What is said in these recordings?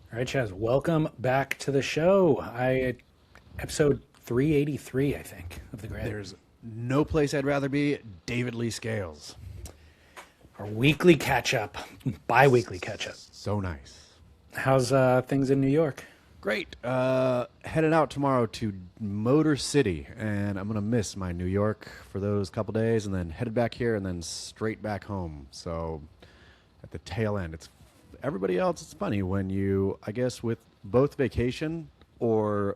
All right, Chaz, welcome back to the show. Episode 383, I think, of the Grid. There's no place I'd rather be. David Lee Scales. Our weekly catch up, bi-weekly catch up. So nice. How's things in New York? Great. Headed out tomorrow to Motor City, and I'm gonna miss my New York for those couple days, and then headed back here, and then straight back home. So at the tail end, it's everybody else. It's funny when you, I guess, with both vacation or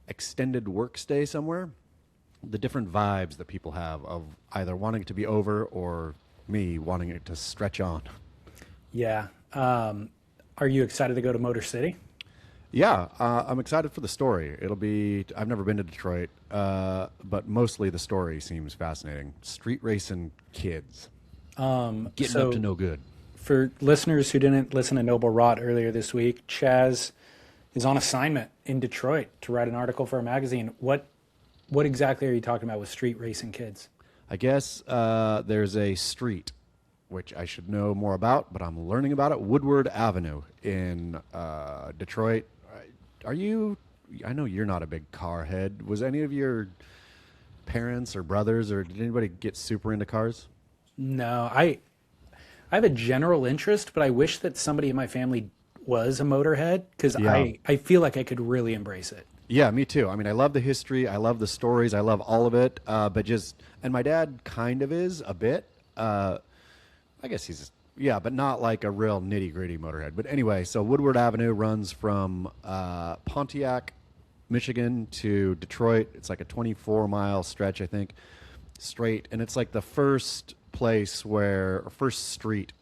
extended work stay somewhere, the different vibes that people have of either wanting it to be over or me wanting it to stretch on. Yeah. Are you excited to go to Motor City? Yeah, I'm excited for the story. I've never been to Detroit, but mostly the story seems fascinating. Street racing kids. Getting up So, to no good. for listeners who didn't listen to Noble Rot earlier this week, Chaz is on assignment in Detroit to write an article for a magazine. What exactly are you talking about with street racing kids? I guess there's a street, which I should know more about, but I'm learning about it. Woodward Avenue in Detroit. Are you? I know you're not a big car head. Was any of your parents or brothers, or did anybody get super into cars? No, I have a general interest, but I wish that somebody in my family was a motorhead because Yeah. I feel like I could really embrace it. Yeah, me too. I mean, I love the history. I love the stories. I love all of it. But and my dad kind of is a bit. I guess yeah, but not like a real nitty gritty motorhead. But anyway, so Woodward Avenue runs from Pontiac, Michigan to Detroit. It's like a 24-mile stretch, I think, straight. And it's like the first place or first street,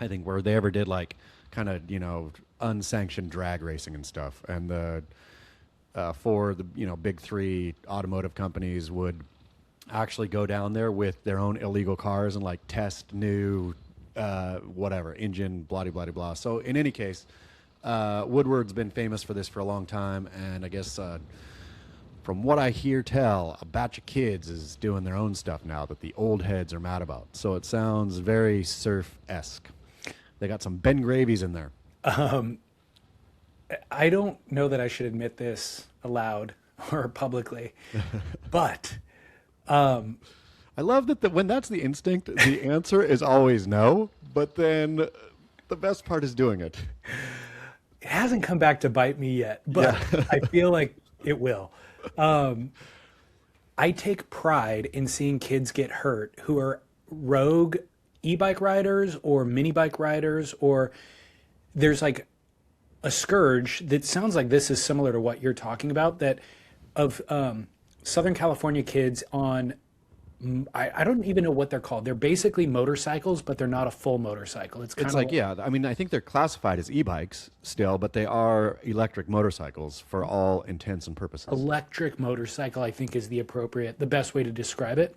I think, where they ever did like kind of, unsanctioned drag racing and stuff. And for the big three automotive companies would actually go down there with their own illegal cars and like test new whatever engine, blah blah blah blah. So in any case, Woodward's been famous for this for a long time, and I guess from what I hear tell, a batch of kids is doing their own stuff now that the old heads are mad about. So it sounds very surf-esque. They got some Ben Gravies in there. I don't know that I should admit this aloud or publicly, but I love that when that's the instinct, the answer is always no, but then the best part is doing it. it hasn't come back to bite me yet, but Yeah. I feel like it will. I take pride in seeing kids get hurt who are rogue e-bike riders or mini bike riders, or there's like a scourge that sounds like this is similar to what you're talking about, that of Southern California kids on, I don't even know what they're called. They're basically motorcycles, but they're not a full motorcycle. It's kind It's of like, yeah, I mean, I think they're classified as e-bikes still, but they are electric motorcycles for all intents and purposes. electric motorcycle, I think is the best way to describe it,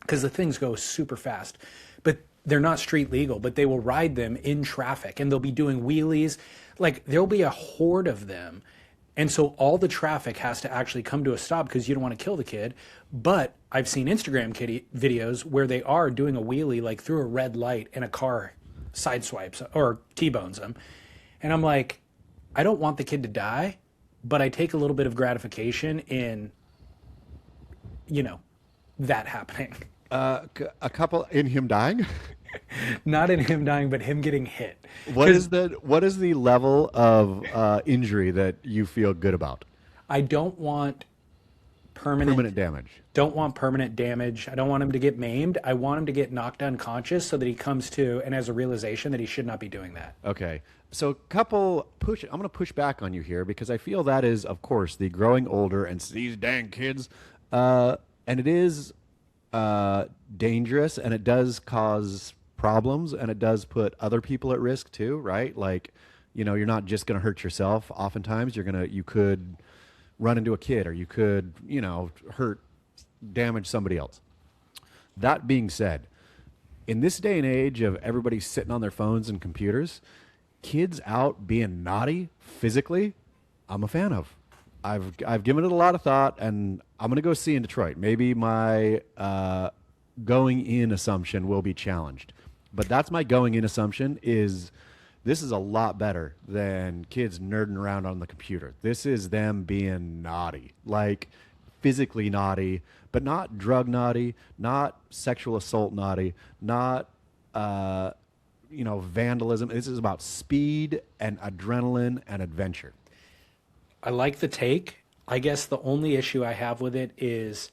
because the things go super fast. But they're not street legal, but they will ride them in traffic and they'll be doing wheelies. Like there'll be a horde of them. And so all the traffic has to actually come to a stop because you don't want to kill the kid. But I've seen Instagram kitty videos where they are doing a wheelie like through a red light and a car sideswipes or T-bones them. And I'm like, I don't want the kid to die, but I take a little bit of gratification in, you know, that happening. A couple in him dying. Not in him dying, but him getting hit. What Because is the level of injury that you feel good about? I don't want Permanent damage. don't want permanent damage. I don't want him to get maimed. I want him to get knocked unconscious so that he comes to and has a realization that he should not be doing that. Okay. So I'm going to push back on you here because I feel that is, of course, the growing older and these dang kids. And it is dangerous, and it does cause problems, and it does put other people at risk too, right? Like, you're not just going to hurt yourself. Oftentimes you could run into a kid, or you could, damage somebody else. That being said, in this day and age of everybody sitting on their phones and computers, kids out being naughty physically, I'm a fan of. I've given it a lot of thought, and I'm going to go see in Detroit. Maybe my going in assumption will be challenged, but that's my going in assumption is This is a lot better than kids nerding around on the computer. This is them being naughty, like physically naughty, but not drug naughty, not sexual assault naughty, not vandalism. This is about speed and adrenaline and adventure. I like the take. I guess the only issue I have with it is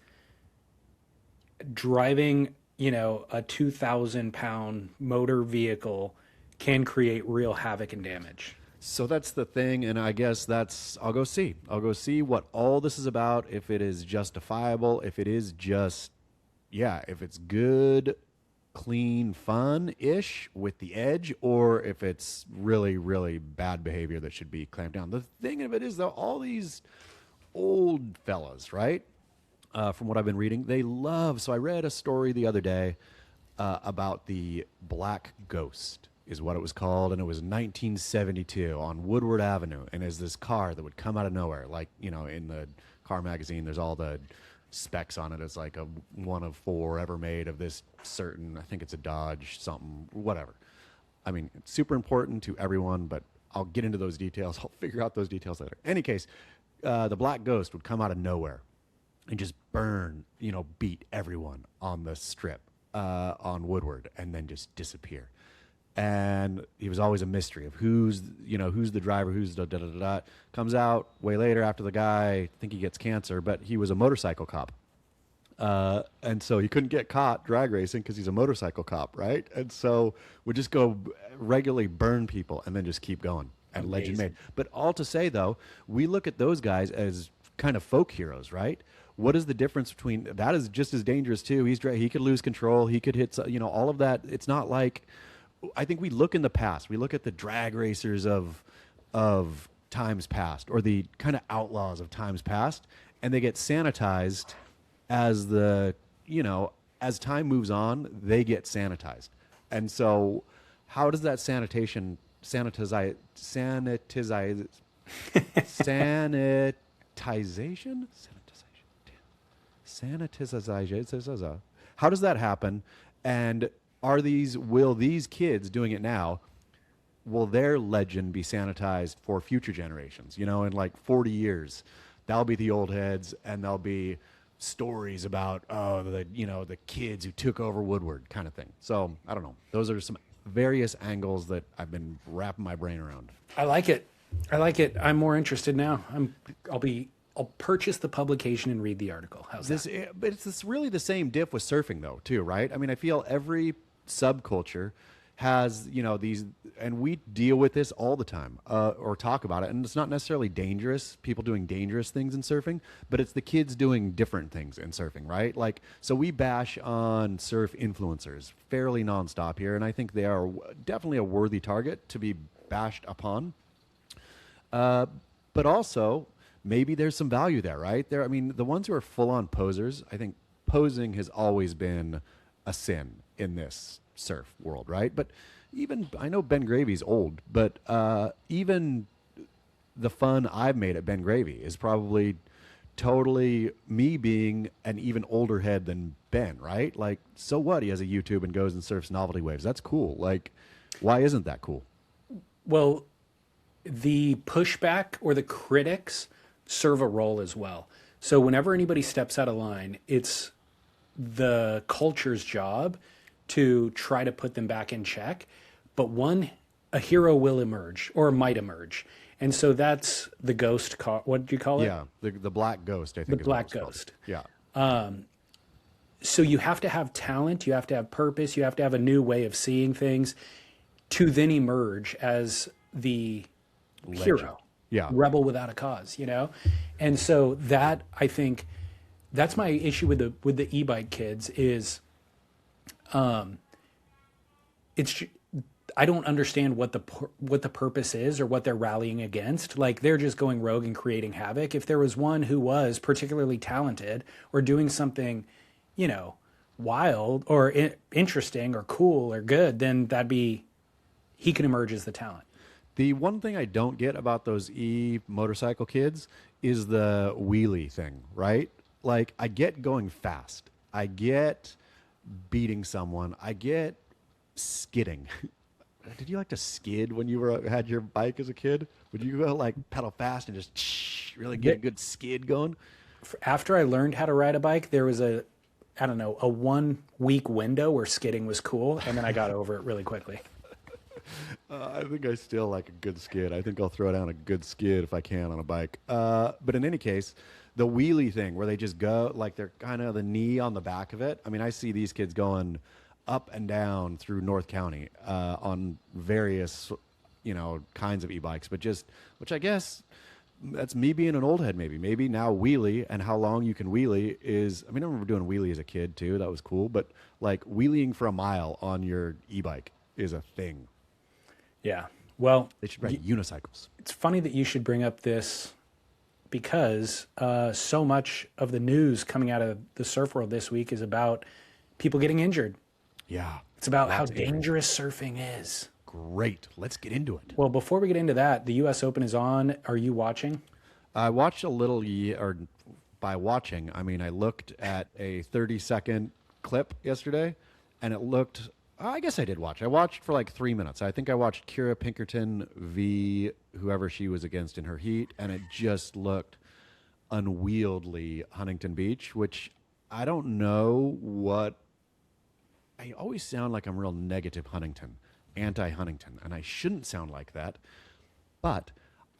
driving, a 2,000-pound motor vehicle can create real havoc and damage. So that's the thing, and I guess I'll go see. I'll go see what all this is about, if it is justifiable, if it is just, if it's good, clean, fun-ish with the edge, or if it's really, really bad behavior that should be clamped down. The thing of it is, though, all these old fellas, right, from what I've been reading, they love, so I read a story the other day about the Black Ghost, is what it was called, and it was 1972 on Woodward Avenue, and it's this car that would come out of nowhere, like, in the car magazine, there's all the specs on it. It's like a one of 4 ever made of this certain, I think it's a Dodge something, whatever. I mean, it's super important to everyone, but I'll get into those details. I'll figure out those details later. Any case, the Black Ghost would come out of nowhere and just burn, beat everyone on the strip on Woodward, and then just disappear. And he was always a mystery of who's the driver, who's the da-da-da-da. Comes out way later after the guy, I think he gets cancer, but he was a motorcycle cop. And so he couldn't get caught drag racing because he's a motorcycle cop, right? And so would just go regularly burn people and then just keep going. And Amazing. Legend made. But all to say, though, we look at those guys as kind of folk heroes, right? What is the difference between that? Is just as dangerous too. He could lose control. He could hit, all of that. It's not like, I think we look in the past. We look at the drag racers of times past, or the kind of outlaws of times past, and they get sanitized as as time moves on, they get sanitized. And so how does that sanitization, how does that happen? And will these kids doing it now, will their legend be sanitized for future generations? In like 40 years, that'll be the old heads, and there'll be stories about, the kids who took over Woodward kind of thing. So I don't know. Those are some various angles that I've been wrapping my brain around. I like it. I'm more interested now. I'll purchase the publication and read the article. How's that? But it's really the same diff with surfing, though, too, right? I mean, I feel every subculture has, these, and we deal with this all the time, or talk about it, and it's not necessarily dangerous, people doing dangerous things in surfing, but it's the kids doing different things in surfing, right? Like, so we bash on surf influencers fairly nonstop here, and I think they are definitely a worthy target to be bashed upon. But also, maybe there's some value there, right? I mean, the ones who are full-on posers, I think posing has always been a sin in this surf world, right? But even, I know Ben Gravy's old, but even the fun I've made at Ben Gravy is probably totally me being an even older head than Ben, right? Like, so what? He has a YouTube and goes and surfs novelty waves. That's cool. Like, why isn't that cool? Well, the pushback or the critics serve a role as well. So whenever anybody steps out of line, it's the culture's job to try to put them back in check. But a hero will emerge, or might emerge. And so that's the ghost, what do you call it? Yeah, the Black Ghost, I think. The Black Ghost. Yeah. So you have to have talent, you have to have purpose, you have to have a new way of seeing things to then emerge as the hero. Yeah. Rebel without a cause, And so that, I think, that's my issue with the e-bike kids is, I don't understand what the purpose is or what they're rallying against. Like, they're just going rogue and creating havoc. If there was one who was particularly talented or doing something, wild or interesting or cool or good, then he can emerge as the talent. The one thing I don't get about those motorcycle kids is the wheelie thing, right? Like, I get going fast. I get beating someone. I get skidding. Did you like to skid when you had your bike as a kid? Would you go like pedal fast and just really get a good skid going? After I learned how to ride a bike, there was a 1 week window where skidding was cool, and then I got over it really quickly. I think I still like a good skid. I think I'll throw down a good skid if I can on a bike. But in any case, the wheelie thing where they just go, like they're kind of the knee on the back of it. I mean, I see these kids going up and down through North County on various, kinds of e-bikes, but which I guess that's me being an old head maybe. Maybe now wheelie and how long you can wheelie is, I mean, I remember doing wheelie as a kid too. That was cool. But like wheeling for a mile on your e-bike is a thing. Yeah. Well, they should ride unicycles. It's funny that you should bring up this because so much of the news coming out of the surf world this week is about people getting injured. Yeah. It's about how dangerous surfing is. Great. Let's get into it. Well, before we get into that, the U.S. Open is on. Are you watching? I watched a little, or by watching, I mean I looked at a 30-second clip yesterday, and it looked, I guess I did watch. I watched for like 3 minutes. I think I watched Kira Pinkerton v. whoever she was against in her heat, and it just looked unwieldy Huntington Beach, which I don't know what. I always sound like I'm real negative Huntington, anti-Huntington, and I shouldn't sound like that, but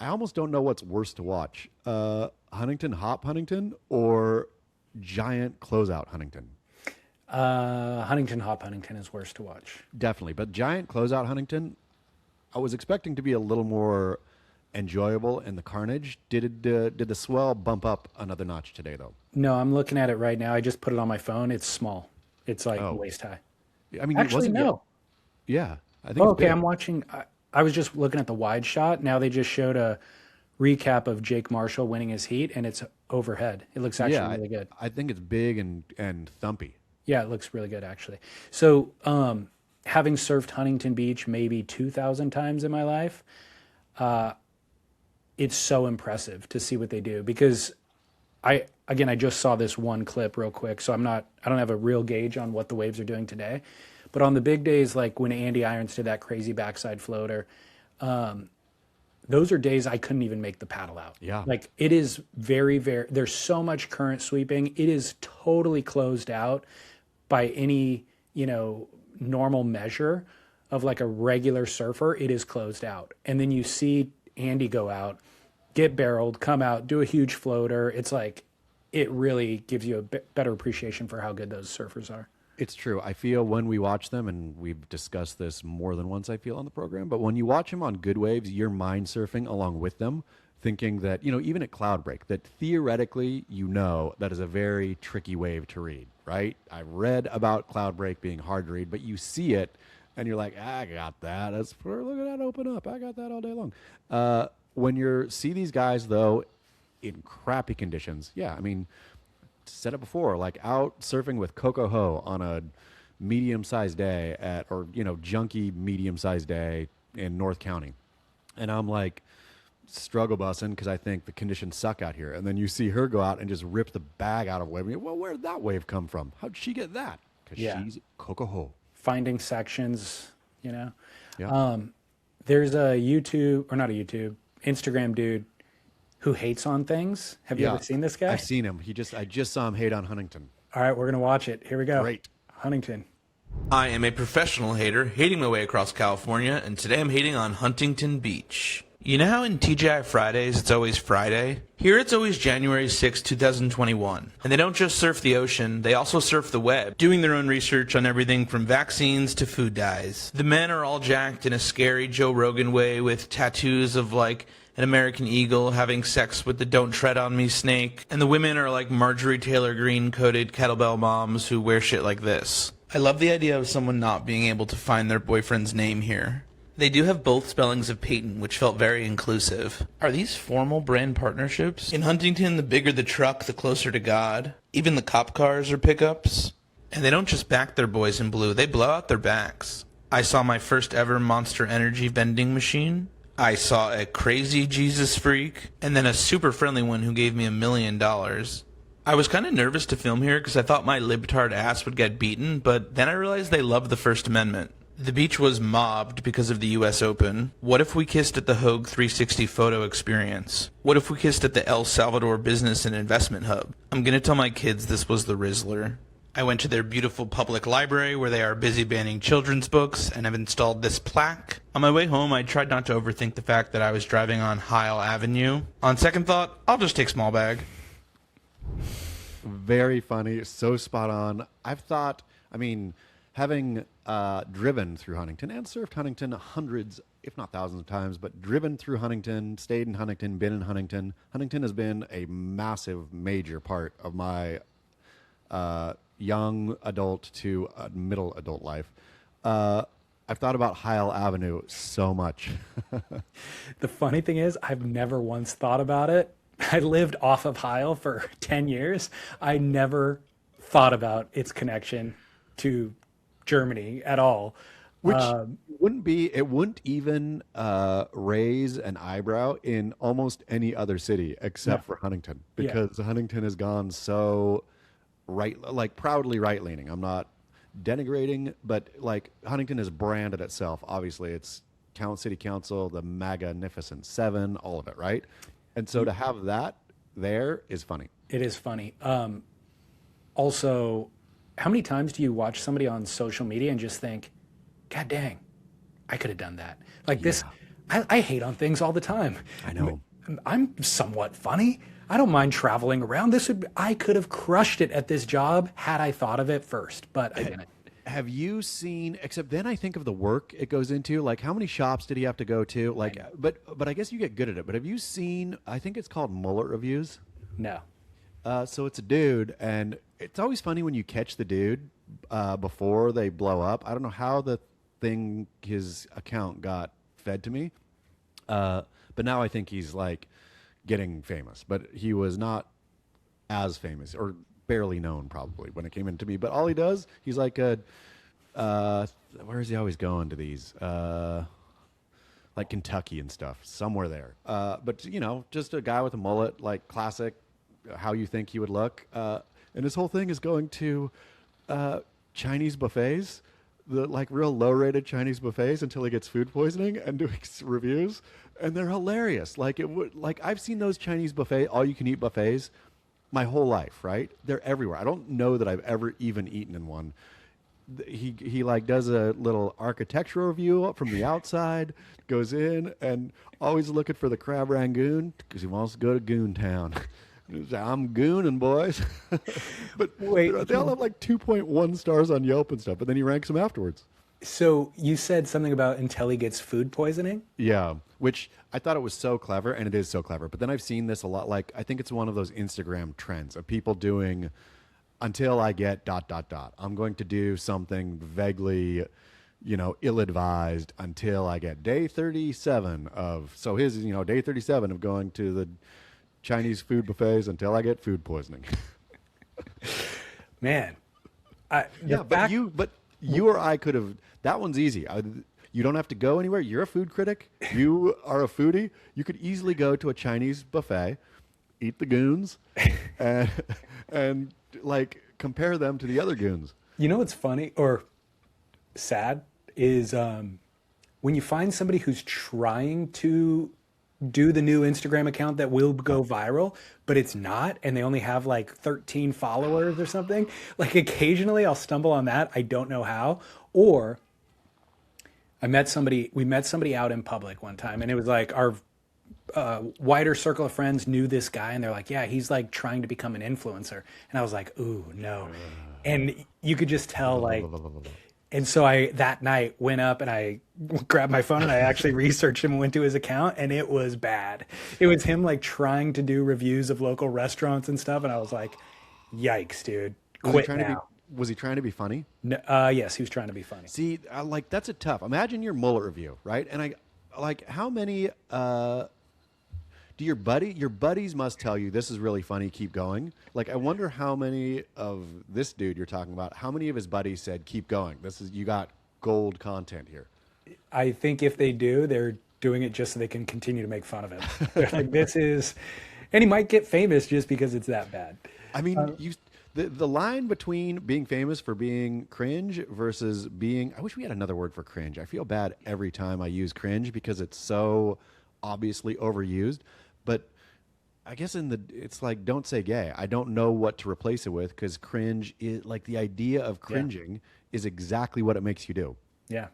I almost don't know what's worse to watch, Huntington Hop Huntington or Giant Closeout Huntington. Huntington Hop Huntington is worse to watch. Definitely, but Giant Closeout Huntington, I was expecting to be a little more enjoyable in the Carnage. Did the swell bump up another notch today, though? No, I'm looking at it right now. I just put it on my phone. It's small. It's like waist high. I mean, actually, no. Yeah, I think. Okay, I'm watching. I was just looking at the wide shot. Now they just showed a recap of Jake Marshall winning his heat, and it's overhead. It looks actually really good. I think it's big and thumpy. Yeah, it looks really good, actually. So, having surfed Huntington Beach maybe 2,000 times in my life, it's so impressive to see what they do because I just saw this one clip real quick, so I don't have a real gauge on what the waves are doing today. But on the big days, like when Andy Irons did that crazy backside floater, those are days I couldn't even make the paddle out. Yeah. Like it is very, very, there's so much current sweeping. It is totally closed out by any, normal measure of like a regular surfer. It is closed out. And then you see Andy go out, get barreled, come out, do a huge floater. It's like, it really gives you a better appreciation for how good those surfers are. It's true. I feel when we watch them, and we've discussed this more than once, I feel, on the program, but when you watch them on good waves, you're mind surfing along with them, thinking that, even at Cloudbreak, that theoretically, that is a very tricky wave to read, right? I've read about Cloudbreak being hard to read, but you see it, and you're like, I got that. Look at that open up. I got that all day long. When you see these guys, though, in crappy conditions, I mean, said it before, like out surfing with Coco Ho on a medium-sized day junky medium-sized day in North County. And I'm like struggle bussing because I think the conditions suck out here. And then you see her go out and just rip the bag out of a wave. Well, where did that wave come from? How'd she get that? Because she's Coco Ho. Finding sections, Yeah. There's a Instagram dude who hates on things. Have you ever seen this guy? I've seen him. I just saw him hate on Huntington. All right, we're going to watch it. Here we go. Great. Huntington. I am a professional hater, hating my way across California, and today I'm hating on Huntington Beach. You know how in TGI Fridays it's always Friday? Here it's always January 6, 2021. And they don't just surf the ocean, they also surf the web, doing their own research on everything from vaccines to food dyes. The men are all jacked in a scary Joe Rogan way with tattoos of like an American eagle having sex with the Don't Tread on Me snake. And the women are like Marjorie Taylor Greene coated kettlebell moms who wear shit like this. I love the idea of someone not being able to find their boyfriend's name here. They do have both spellings of Peyton, which felt very inclusive. Are these formal brand partnerships? In Huntington, the bigger the truck, the closer to God. Even the cop cars are pickups. And they don't just back their boys in blue, they blow out their backs. I saw my first ever Monster Energy vending machine. I saw a crazy Jesus freak, and then a super friendly one who gave me $1 million. I was kind of nervous to film here because I thought my libtard ass would get beaten, but then I realized they love the First Amendment. The beach was mobbed because of the US Open. What if we kissed at the Hogue 360 photo experience? What if we kissed at the El Salvador Business and Investment Hub? I'm gonna tell my kids this was the Rizzler. I went to their beautiful public library where they are busy banning children's books and have installed this plaque. On my way home, I tried not to overthink the fact that I was driving on Hyle Avenue. On second thought, I'll just take small bag. Very funny, so spot on. I've thought, having driven through Huntington and surfed Huntington hundreds, if not thousands of times, but driven through Huntington, stayed in Huntington, been in Huntington. Huntington has been a massive, major part of my young adult to middle adult life. I've thought about Hyle Avenue so much. The funny thing is, I've never once thought about it. I lived off of Hyle for 10 years. I never thought about its connection to Germany at all. Which it wouldn't even raise an eyebrow in almost any other city except for Huntington, because Huntington has gone so proudly right-leaning. I'm not denigrating, but Huntington has branded itself. Obviously, it's City Council, the Magnificent Seven, all of it, right? And so to have that there is funny. It is funny. Also, how many times do you watch somebody on social media and just think, God dang, I could have done that. This, I hate on things all the time. I know. I'm somewhat funny. I don't mind traveling around. I could have crushed it at this job had I thought of it first, but I didn't. Have you seen, except then I think of the work it goes into, how many shops did he have to go to? But I guess you get good at it. But have you seen, I think it's called mullet reviews? No. So it's a dude, and it's always funny when you catch the dude before they blow up. I don't know how his account got fed to me, but now I think he's getting famous. But he was not as famous, or barely known probably when it came into me. But all he does, he's where is he always going to these? Kentucky and stuff, somewhere there. But just a guy with a mullet, classic, how you think he would look. And his whole thing is going to Chinese buffets, the real low-rated Chinese buffets, until he gets food poisoning, and doing reviews, and they're hilarious. I've seen those Chinese all-you-can-eat buffets my whole life, right? They're everywhere. I don't know that I've ever even eaten in one. He does a little architectural review from the outside, goes in, and always looking for the crab rangoon because he wants to go to Goon Town. I'm gooning, boys. But wait, they all have 2.1 stars on Yelp and stuff, but then he ranks them afterwards. So you said something about until he gets food poisoning? Yeah, which I thought it was so clever, and it is so clever. But then I've seen this a lot. I think it's one of those Instagram trends of people doing until I get ... I'm going to do something vaguely, ill-advised until I get day 37 of. So his, day 37 of going to the Chinese food buffets until I get food poisoning. Man, but you or I could have. That one's easy. You don't have to go anywhere. You're a food critic. You are a foodie. You could easily go to a Chinese buffet, eat the goons, and compare them to the other goons. You know what's funny or sad is when you find somebody who's trying to do the new Instagram account that will go viral, but it's not, and they only have 13 followers or something. Occasionally I'll stumble on that. I don't know how. Or we met somebody out in public one time, and it was our wider circle of friends knew this guy, and they're yeah, he's trying to become an influencer. And I was ooh, no. And you could just tell and so I that night went up and I grabbed my phone and I actually researched him and went to his account, and it was bad. It was him trying to do reviews of local restaurants and stuff, and I was yikes, dude. Quit now. Was he trying to be funny? No, yes, he was trying to be funny. See, that's a tough. Imagine your mullet review, right? And how many do your buddies must tell you this is really funny, keep going? I wonder how many of this dude you're talking about, how many of his buddies said keep going? You got gold content here. I think if they do, they're doing it just so they can continue to make fun of him. They're this is, and he might get famous just because it's that bad. The line between being famous for being cringe versus being, I wish we had another word for cringe. I feel bad every time I use cringe because it's so obviously overused. But I guess it's like, don't say gay. I don't know what to replace it with because cringe is like the idea of cringing is exactly what it makes you do. Yeah,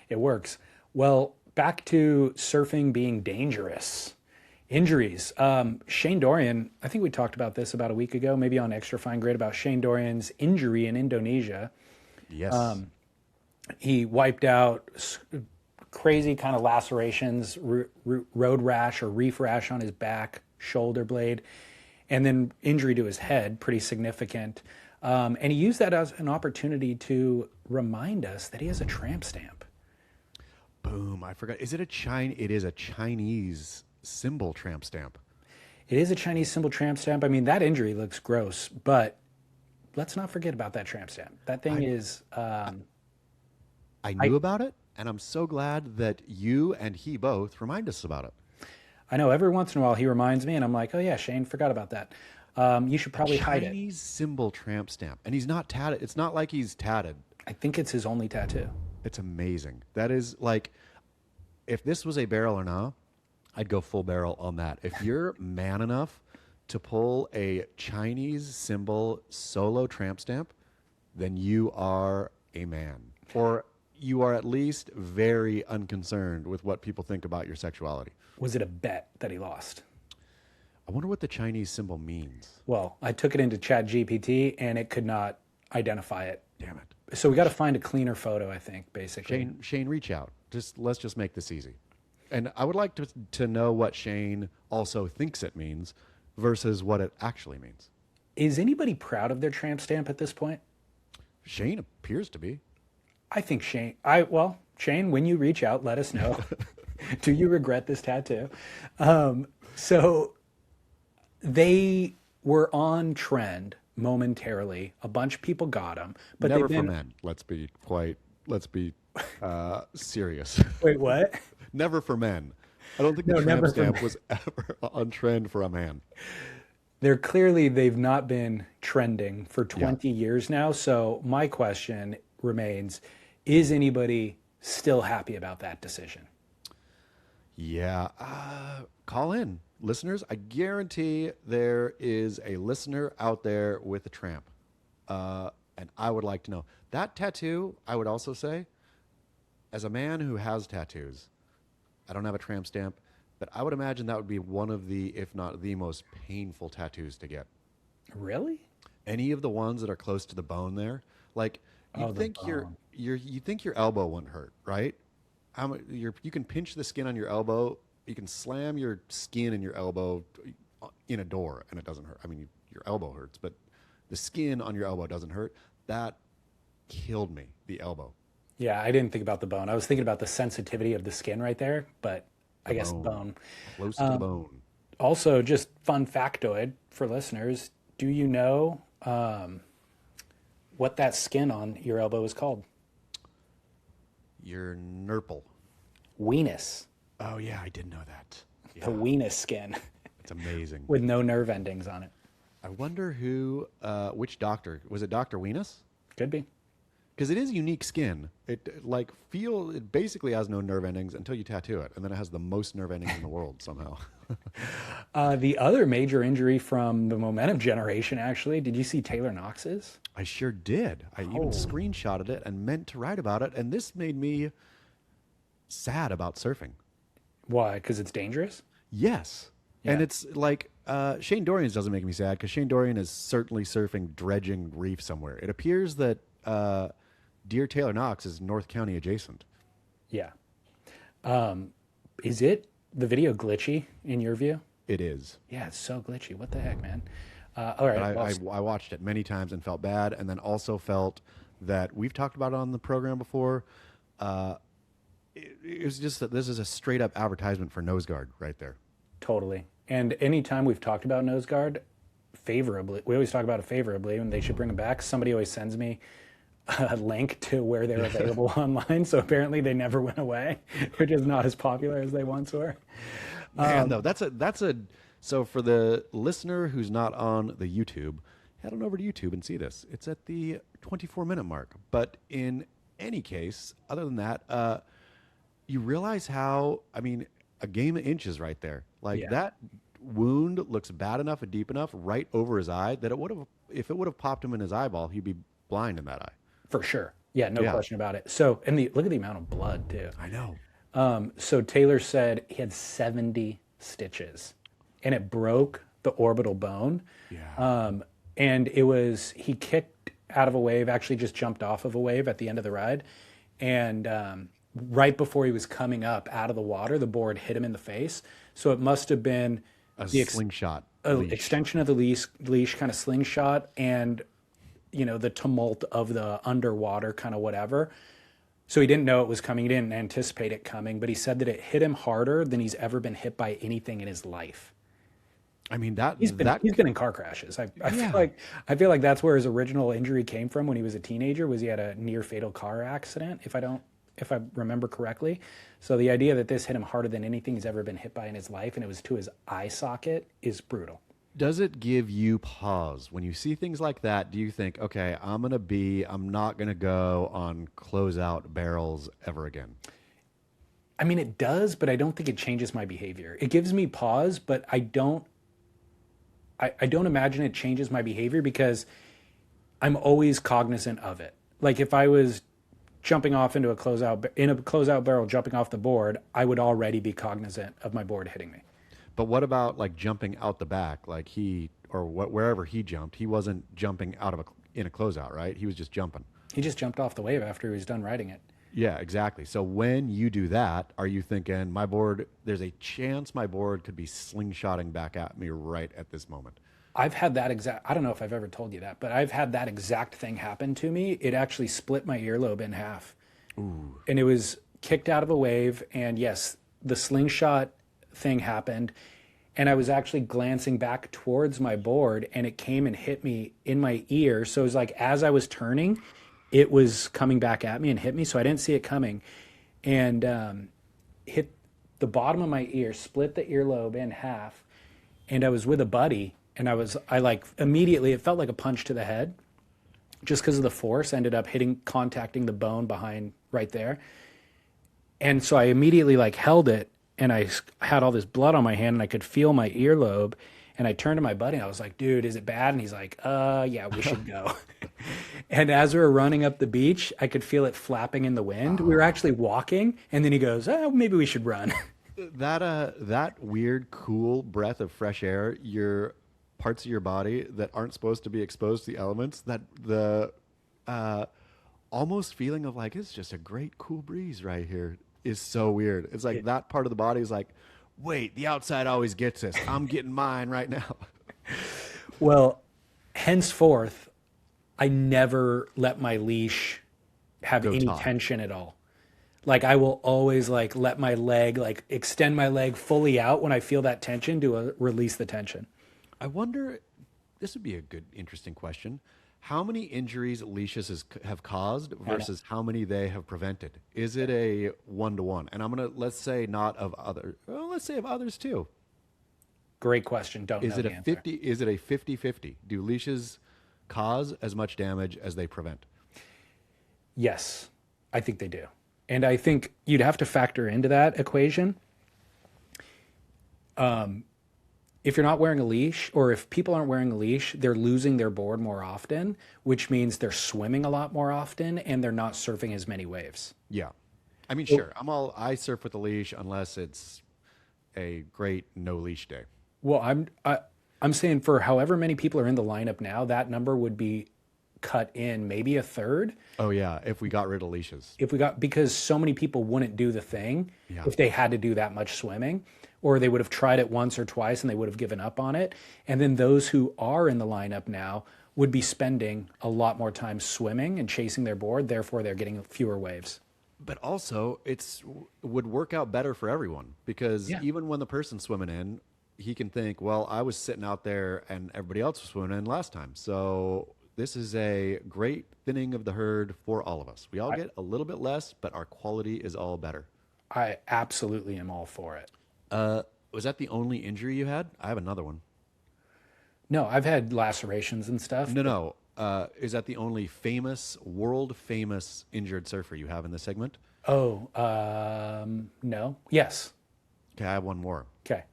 it works. Well, back to surfing being dangerous. Injuries. Shane Dorian, I think we talked about this about a week ago, maybe on Extra Fine Grid, about Shane Dorian's injury in Indonesia. Yes. He wiped out crazy kind of lacerations, road rash or reef rash on his back, shoulder blade, and then injury to his head, pretty significant. And he used that as an opportunity to remind us that he has a tramp stamp. Boom. I forgot. Is it it is a Chinese symbol tramp stamp. It is a Chinese symbol tramp stamp. I mean, that injury looks gross, but let's not forget about that tramp stamp. That thing is... I knew about it, and I'm so glad that you and he both remind us about it. I know every once in a while he reminds me, and I'm like, oh yeah, Shane, forgot about that. You should probably hide it. Chinese symbol tramp stamp. And he's not tatted. It's not like he's tatted. I think it's his only tattoo. It's amazing. That is like, if this was a barrel or not, I'd go full barrel on that. If you're man enough to pull a Chinese symbol solo tramp stamp, then you are a man. Or you are at least very unconcerned with what people think about your sexuality. Was it a bet that he lost? I wonder what the Chinese symbol means. Well, I took it into ChatGPT and it could not identify it. Damn it. So we got to find a cleaner photo, I think, basically. Shane, reach out. Let's just make this easy. And I would like to know what Shane also thinks it means versus what it actually means. Is anybody proud of their tramp stamp at this point? Shane appears to be. I think Shane, Shane, when you reach out, let us know. Do you regret this tattoo? So they were on trend momentarily. A bunch of people got them, but never for men. Let's be serious. Wait, what? Never for men. I don't think the tramp stamp was ever on trend for a man. They've not been trending for 20 years now. So my question remains, is anybody still happy about that decision? Yeah. Call in. Listeners, I guarantee there is a listener out there with a tramp. And I would like to know. That tattoo, I would also say, as a man who has tattoos, I don't have a tramp stamp, but I would imagine that would be one of the, if not the most painful tattoos to get. Really? Any of the ones that are close to the bone there, like you think your elbow wouldn't hurt, right? You can pinch the skin on your elbow. You can slam your skin in your elbow in a door, and it doesn't hurt. I mean, your elbow hurts, but the skin on your elbow doesn't hurt. That killed me. The elbow. Yeah, I didn't think about the bone. I was thinking about the sensitivity of the skin right there, but I guess bone. Close to the bone. Also, just fun factoid for listeners. Do you know what that skin on your elbow is called? Your nurple. Weenus. Oh, yeah, I did know that. Yeah. The weenus skin. It's amazing. With no nerve endings on it. I wonder which doctor. Was it Dr. Weenus? Could be. Because it is unique skin. It basically has no nerve endings until you tattoo it, and then it has the most nerve endings in the world somehow. The other major injury from the Momentum generation, actually, did you see Taylor Knox's? I sure did. I even screenshotted it and meant to write about it, and this made me sad about surfing. Why? Because it's dangerous? Yes. Yeah. And it's like Shane Dorian's doesn't make me sad because Shane Dorian is certainly surfing dredging reef somewhere. It appears that Dear Taylor Knox is North County adjacent. Yeah. Is it the video glitchy in your view? It is. Yeah, it's so glitchy. What the heck, man? All right. I watched it many times and felt bad, and then also felt that we've talked about it on the program before. It was just that this is a straight up advertisement for Nose Guard right there. Totally. And anytime we've talked about Nose Guard favorably, we always talk about it favorably, and they should bring them back. Somebody always sends me a link to where they're available online. So apparently they never went away. They're just not as popular as they once were. Man, though, so for the listener who's not on the YouTube, head on over to YouTube and see this. It's at the 24-minute mark. But in any case, other than that, you realize how, I mean, a game of inches right there. Like that wound looks bad enough and deep enough right over his eye that it would have, if it would have popped him in his eyeball, he'd be blind in that eye. For sure. Yeah, no question about it. So, and look at the amount of blood too. I know. So Taylor said he had 70 stitches and it broke the orbital bone. Yeah. And he kicked out of a wave, actually just jumped off of a wave at the end of the ride. And right before he was coming up out of the water, the board hit him in the face. So it must have been a slingshot. Extension of the leash kind of slingshot and, the tumult of the underwater kind of whatever. So he didn't know it was coming. He didn't anticipate it coming, but he said that it hit him harder than he's ever been hit by anything in his life. I mean, he's been in car crashes. I feel like that's where his original injury came from when he was a teenager. Was he had a near fatal car accident? If I remember correctly. So the idea that this hit him harder than anything he's ever been hit by in his life, and it was to his eye socket, is brutal. Does it give you pause when you see things like that? Do you think, okay, I'm not going to go on closeout barrels ever again? I mean, it does, but I don't think it changes my behavior. It gives me pause, but I don't imagine it changes my behavior because I'm always cognizant of it. Like if I was jumping off into a closeout barrel, jumping off the board, I would already be cognizant of my board hitting me. But what about like jumping out the back, like wherever he jumped, he wasn't jumping in a closeout, right? He was just jumping. He just jumped off the wave after he was done riding it. Yeah, exactly. So when you do that, are you thinking there's a chance my board could be slingshotting back at me right at this moment? I've had that I don't know if I've ever told you that, but I've had that exact thing happen to me. It actually split my earlobe in half. Ooh. And it was kicked out of a wave. And yes, the slingshot thing happened. And I was actually glancing back towards my board and it came and hit me in my ear. So it was like, as I was turning, it was coming back at me and hit me. So I didn't see it coming and hit the bottom of my ear, split the earlobe in half. And I was with a buddy. And immediately, it felt like a punch to the head just because of the force, ended up contacting the bone behind right there. And so I immediately held it and I had all this blood on my hand and I could feel my earlobe. And I turned to my buddy and I was like, dude, is it bad? And he's like, yeah, we should go. And as we were running up the beach, I could feel it flapping in the wind. We were actually walking and then he goes, oh, maybe we should run. That weird, cool breath of fresh air, parts of your body that aren't supposed to be exposed to the elements, that the almost feeling of like, it's just a great cool breeze right here is so weird. It's like that part of the body is like, wait, the outside always gets this. I'm getting mine right now. Well, henceforth, I never let my leash have any tension at all. Like I will always let my leg, extend my leg fully out when I feel that tension to release the tension. I wonder, this would be a good, interesting question. How many injuries leashes have caused versus how many they have prevented? Is it a 1-to-1? And I'm going to, let's say not of others. Well, let's say of others too. Great question. Don't know the answer. Is it a 50-50? Do leashes cause as much damage as they prevent? Yes, I think they do. And I think you'd have to factor into that equation. If you're not wearing a leash, or if people aren't wearing a leash, they're losing their board more often, which means they're swimming a lot more often and they're not surfing as many waves. Yeah. I mean, sure. I surf with a leash unless it's a great no leash day. Well, I'm saying for however many people are in the lineup now, that number would be cut in maybe a third. Oh yeah, if we got rid of leashes. Because so many people wouldn't do the thing if they had to do that much swimming, or they would have tried it once or twice and they would have given up on it. And then those who are in the lineup now would be spending a lot more time swimming and chasing their board. Therefore, they're getting fewer waves. But also, would work out better for everyone because even when the person's swimming in, he can think, well, I was sitting out there and everybody else was swimming in last time. So this is a great thinning of the herd for all of us. We all get a little bit less, but our quality is all better. I absolutely am all for it. Was that the only injury you had? I have another one. No, I've had lacerations and stuff. No, no. Is that the only world famous injured surfer you have in this segment? Oh, no. Yes. Okay, I have one more. Okay.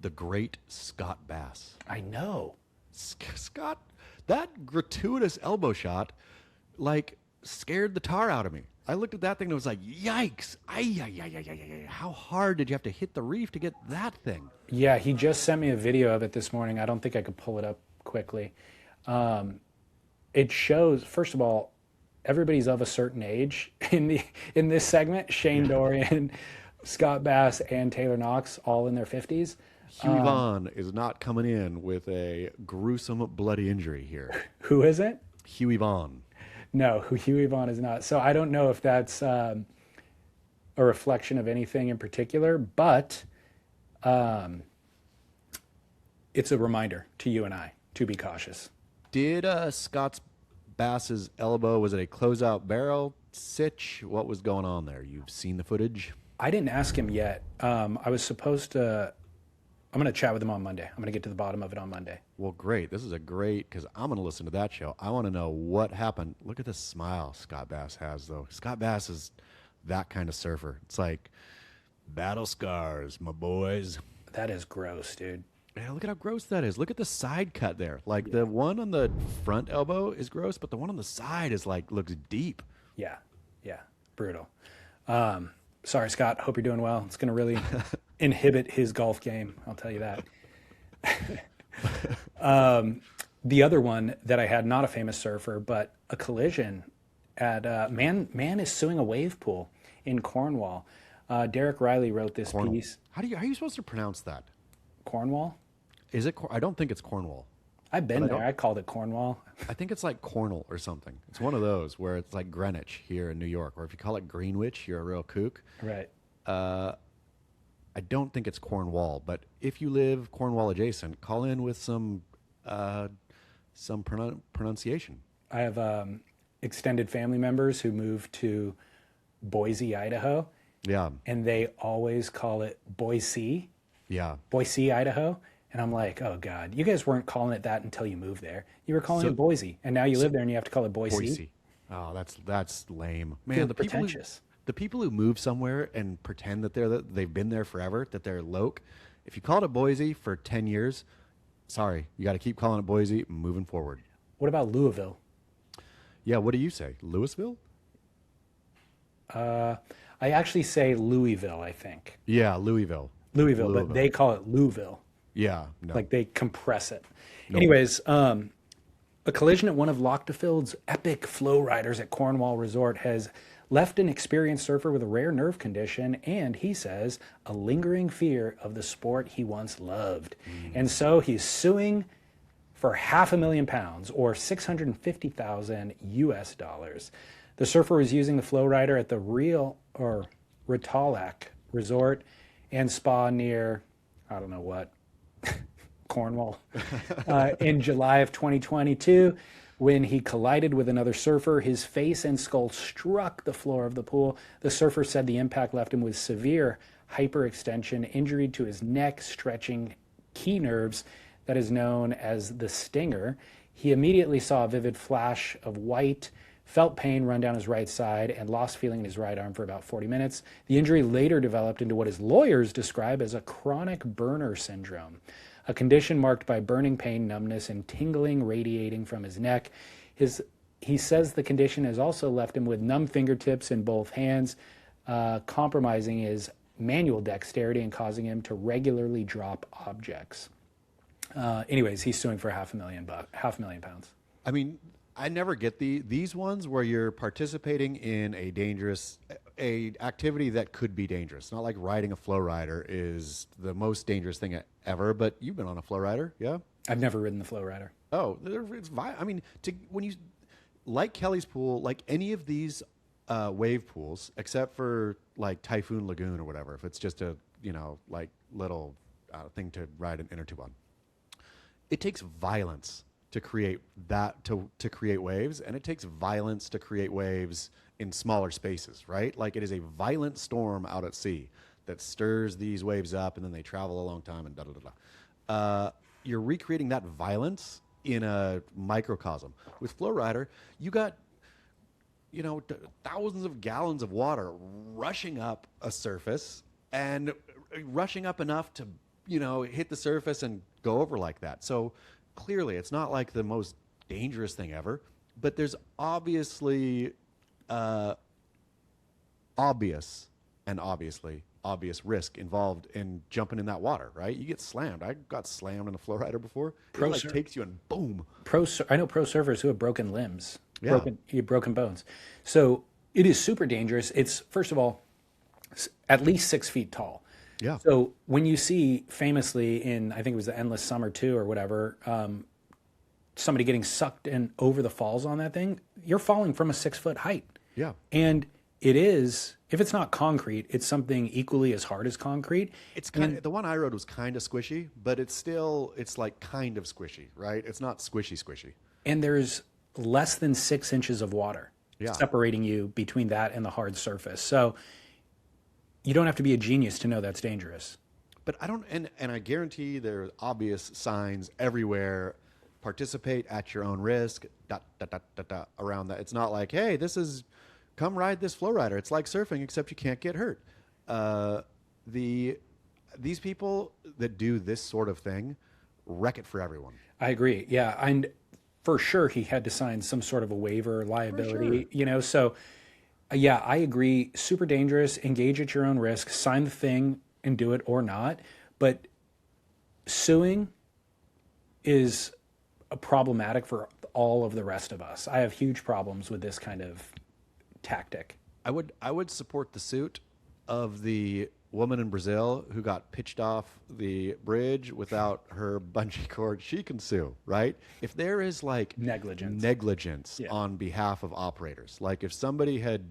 The great Scott Bass. I know. Scott, that gratuitous elbow shot, like, scared the tar out of me. I looked at that thing and it was like, yikes. How hard did you have to hit the reef to get that thing? Yeah, he just sent me a video of it this morning. I don't think I could pull it up quickly. It shows, first of all, everybody's of a certain age in this segment. Shane Dorian, Scott Bass, and Taylor Knox, all in their 50s. Huey Vaughn is not coming in with a gruesome, bloody injury here. Who is it? Huey Vaughn. No, Huey Vaughn is not. So I don't know if that's a reflection of anything in particular, but it's a reminder to you and I to be cautious. Did Scott Bass's elbow, was it a closeout barrel sitch? What was going on there? You've seen the footage? I didn't ask him yet. I was supposed to. I'm going to chat with him on Monday. I'm going to get to the bottom of it on Monday. Well, great. This is a great, because I'm going to listen to that show. I want to know what happened. Look at the smile Scott Bass has, though. Scott Bass is that kind of surfer. It's like, battle scars, my boys. That is gross, dude. Man, look at how gross that is. Look at the side cut there. Like, the one on the front elbow is gross, but the one on the side is like, looks deep. Yeah. Brutal. Sorry, Scott. Hope you're doing well. It's going to really inhibit his golf game. I'll tell you that. The other one that I had, not a famous surfer, but a collision at man is suing a wave pool in Cornwall. Derek Riley wrote this piece. How are you supposed to pronounce that? Cornwall? Is it? I don't think it's Cornwall. I've been there. I called it Cornwall. I think it's like Cornwall or something. It's one of those where it's like Greenwich here in New York, or if you call it Greenwich, you're a real kook. Right. I don't think it's Cornwall, but if you live Cornwall adjacent, call in with some pronunciation. I have extended family members who moved to Boise, Idaho. Yeah. And they always call it Boise. Yeah. Boise, Idaho. And I'm like, oh, God, you guys weren't calling it that until you moved there. You were calling it Boise. And now you live there and you have to call it Boise. Oh, that's lame. Man, the people who move somewhere and pretend that they've been there forever, that they're loc. If you called it Boise for 10 years, sorry, you got to keep calling it Boise moving forward. What about Louisville? Yeah, what do you say? Louisville? I actually say Louisville, I think. Yeah, Louisville. Louisville, but they call it Louisville. Yeah, no. Like they compress it. Nope. Anyways, a collision at one of Lochtefield's epic flow riders at Cornwall Resort has left an experienced surfer with a rare nerve condition and, he says, a lingering fear of the sport he once loved. And so he's suing for £500,000 or $650,000 US. The surfer was using the flow rider at the Ritalac Resort and Spa near, I don't know what, Cornwall, in July of 2022. When he collided with another surfer, his face and skull struck the floor of the pool. The surfer said the impact left him with severe hyperextension, injury to his neck, stretching key nerves that is known as the stinger. He immediately saw a vivid flash of white, felt pain run down his right side, and lost feeling in his right arm for about 40 minutes. The injury later developed into what his lawyers describe as a chronic burner syndrome, a condition marked by burning pain, numbness, and tingling radiating from his neck. He says the condition has also left him with numb fingertips in both hands, compromising his manual dexterity and causing him to regularly drop objects. Anyways, he's suing for £500,000. I mean, I never get these ones where you're participating in a activity that could be dangerous. Not like riding a flow rider is the most dangerous thing ever, but you've been on a flow rider, yeah? I've never ridden the flow rider. Oh, I mean, when you like Kelly's pool, like any of these wave pools, except for like Typhoon Lagoon or whatever, if it's just a like little thing to ride an inner tube on, it takes violence to create to create waves, and it takes violence to create waves in smaller spaces, right? Like it is a violent storm out at sea that stirs these waves up, and then they travel a long time and you're recreating that violence in a microcosm. With Flow Rider, you got thousands of gallons of water rushing up a surface and rushing up enough to hit the surface and go over like that. So clearly, it's not like the most dangerous thing ever, but there's obviously obvious risk involved in jumping in that water, right? You get slammed. I got slammed in a flow rider before. It takes you and boom. I know pro surfers who have broken limbs, Yeah. broken bones. So it is super dangerous. It's, first of all, at least 6 feet tall. Yeah. So when you see famously in, I think it was the Endless Summer 2 or whatever, somebody getting sucked in over the falls on that thing, you're falling from a 6-foot height. Yeah. And it is, if it's not concrete, it's something equally as hard as concrete. It's kind of, the one I rode was kind of squishy, but it's like kind of squishy, right? It's not squishy. And there's less than 6 inches of water separating you between that and the hard surface. So you don't have to be a genius to know that's dangerous. But I don't, and I guarantee there are obvious signs everywhere. Participate at your own risk, around that. It's not like, hey, come ride this flow rider. It's like surfing, except you can't get hurt. These people that do this sort of thing wreck it for everyone. I agree. Yeah. And for sure, he had to sign some sort of a waiver liability, so yeah, I agree. Super dangerous. Engage at your own risk. Sign the thing and do it or not. But suing is problematic for all of the rest of us. I have huge problems with this kind of tactic. I would support the suit of the woman in Brazil who got pitched off the bridge without her bungee cord. She can sue, right? If there is like negligence on behalf of operators, like if somebody had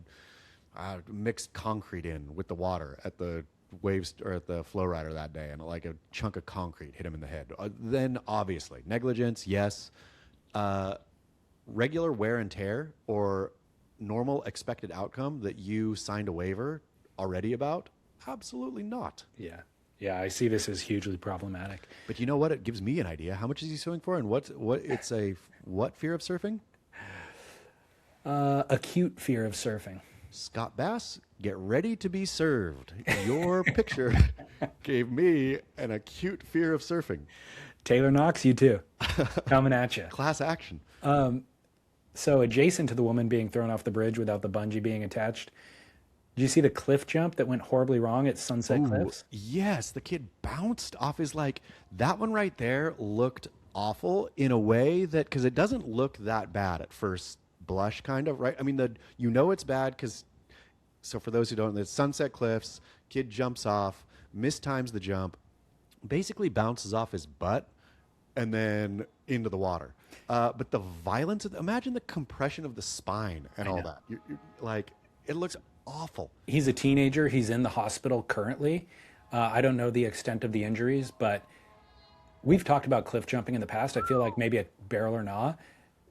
mixed concrete in with the water at the waves or at the flow rider that day, and like a chunk of concrete hit him in the head, then obviously negligence, yes. Regular wear and tear or normal expected outcome that you signed a waiver already about, absolutely not. Yeah, I see this as hugely problematic. But you know what? It gives me an idea. How much is he suing for, and what fear of surfing? Acute fear of surfing. Scott Bass, get ready to be served. Your picture gave me an acute fear of surfing. Taylor Knox, you too. Coming at you. Class action. So adjacent to the woman being thrown off the bridge without the bungee being attached, did you see the cliff jump that went horribly wrong at Sunset Cliffs? Yes, the kid bounced off his, that one right there looked awful in a way that, because it doesn't look that bad at first blush, kind of, right? I mean, it's bad because, so for those who don't know, the Sunset Cliffs, kid jumps off, mistimes the jump, basically bounces off his butt and then into the water. But the violence, imagine the compression of the spine and all that. You're it looks awful. He's a teenager. He's in the hospital currently. I don't know the extent of the injuries, but we've talked about cliff jumping in the past. I feel like maybe a barrel or nah.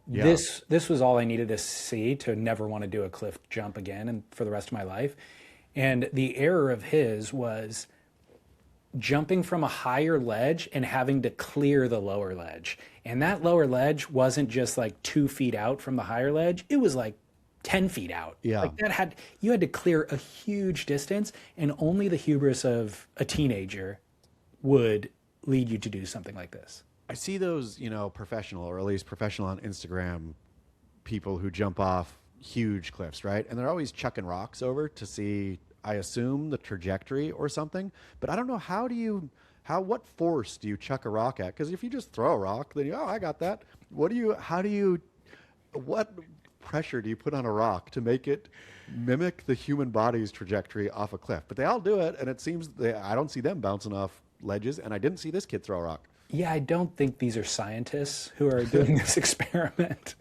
Yeah. This was all I needed to see to never want to do a cliff jump again and for the rest of my life. And the error of his was jumping from a higher ledge and having to clear the lower ledge. And that lower ledge wasn't just like 2 feet out from the higher ledge. It was like 10 feet out. Yeah. Like you had to clear a huge distance, and only the hubris of a teenager would lead you to do something like this. I see those, professional, or at least professional on Instagram, people who jump off huge cliffs, right? And they're always chucking rocks over to see, I assume, the trajectory or something. But I don't know, what force do you chuck a rock at? Because if you just throw a rock, then I got that. What pressure do you put on a rock to make it mimic the human body's trajectory off a cliff? But they all do it, and it seems I don't see them bouncing off ledges, and I didn't see this kid throw a rock. Yeah, I don't think these are scientists who are doing this experiment.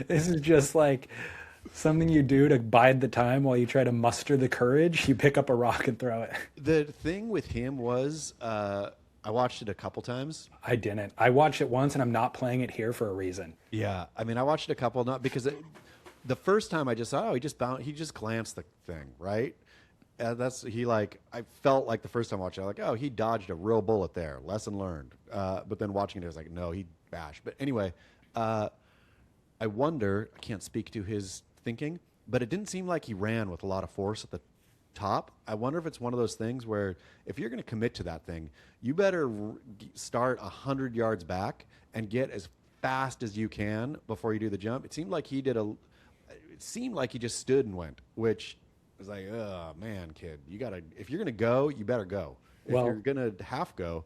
This is just like something you do to bide the time while you try to muster the courage. You pick up a rock and throw it. The thing with him was, I watched it a couple times. I didn't. I watched it once, and I'm not playing it here for a reason. Yeah, I mean, I watched it a couple, not because the first time I just thought, he just glanced the thing, right? I felt like the first time watching it, like, oh, he dodged a real bullet there. Lesson learned. But then watching it, I was like, no, he bashed. But anyway, I wonder, I can't speak to his thinking, but it didn't seem like he ran with a lot of force at the top. I wonder if it's one of those things where if you're going to commit to that thing, you better start 100 yards back and get as fast as you can before you do the jump. It seemed like he just stood and went, which was like, oh man, kid, if you're going to go, you better go. If you're going to half go,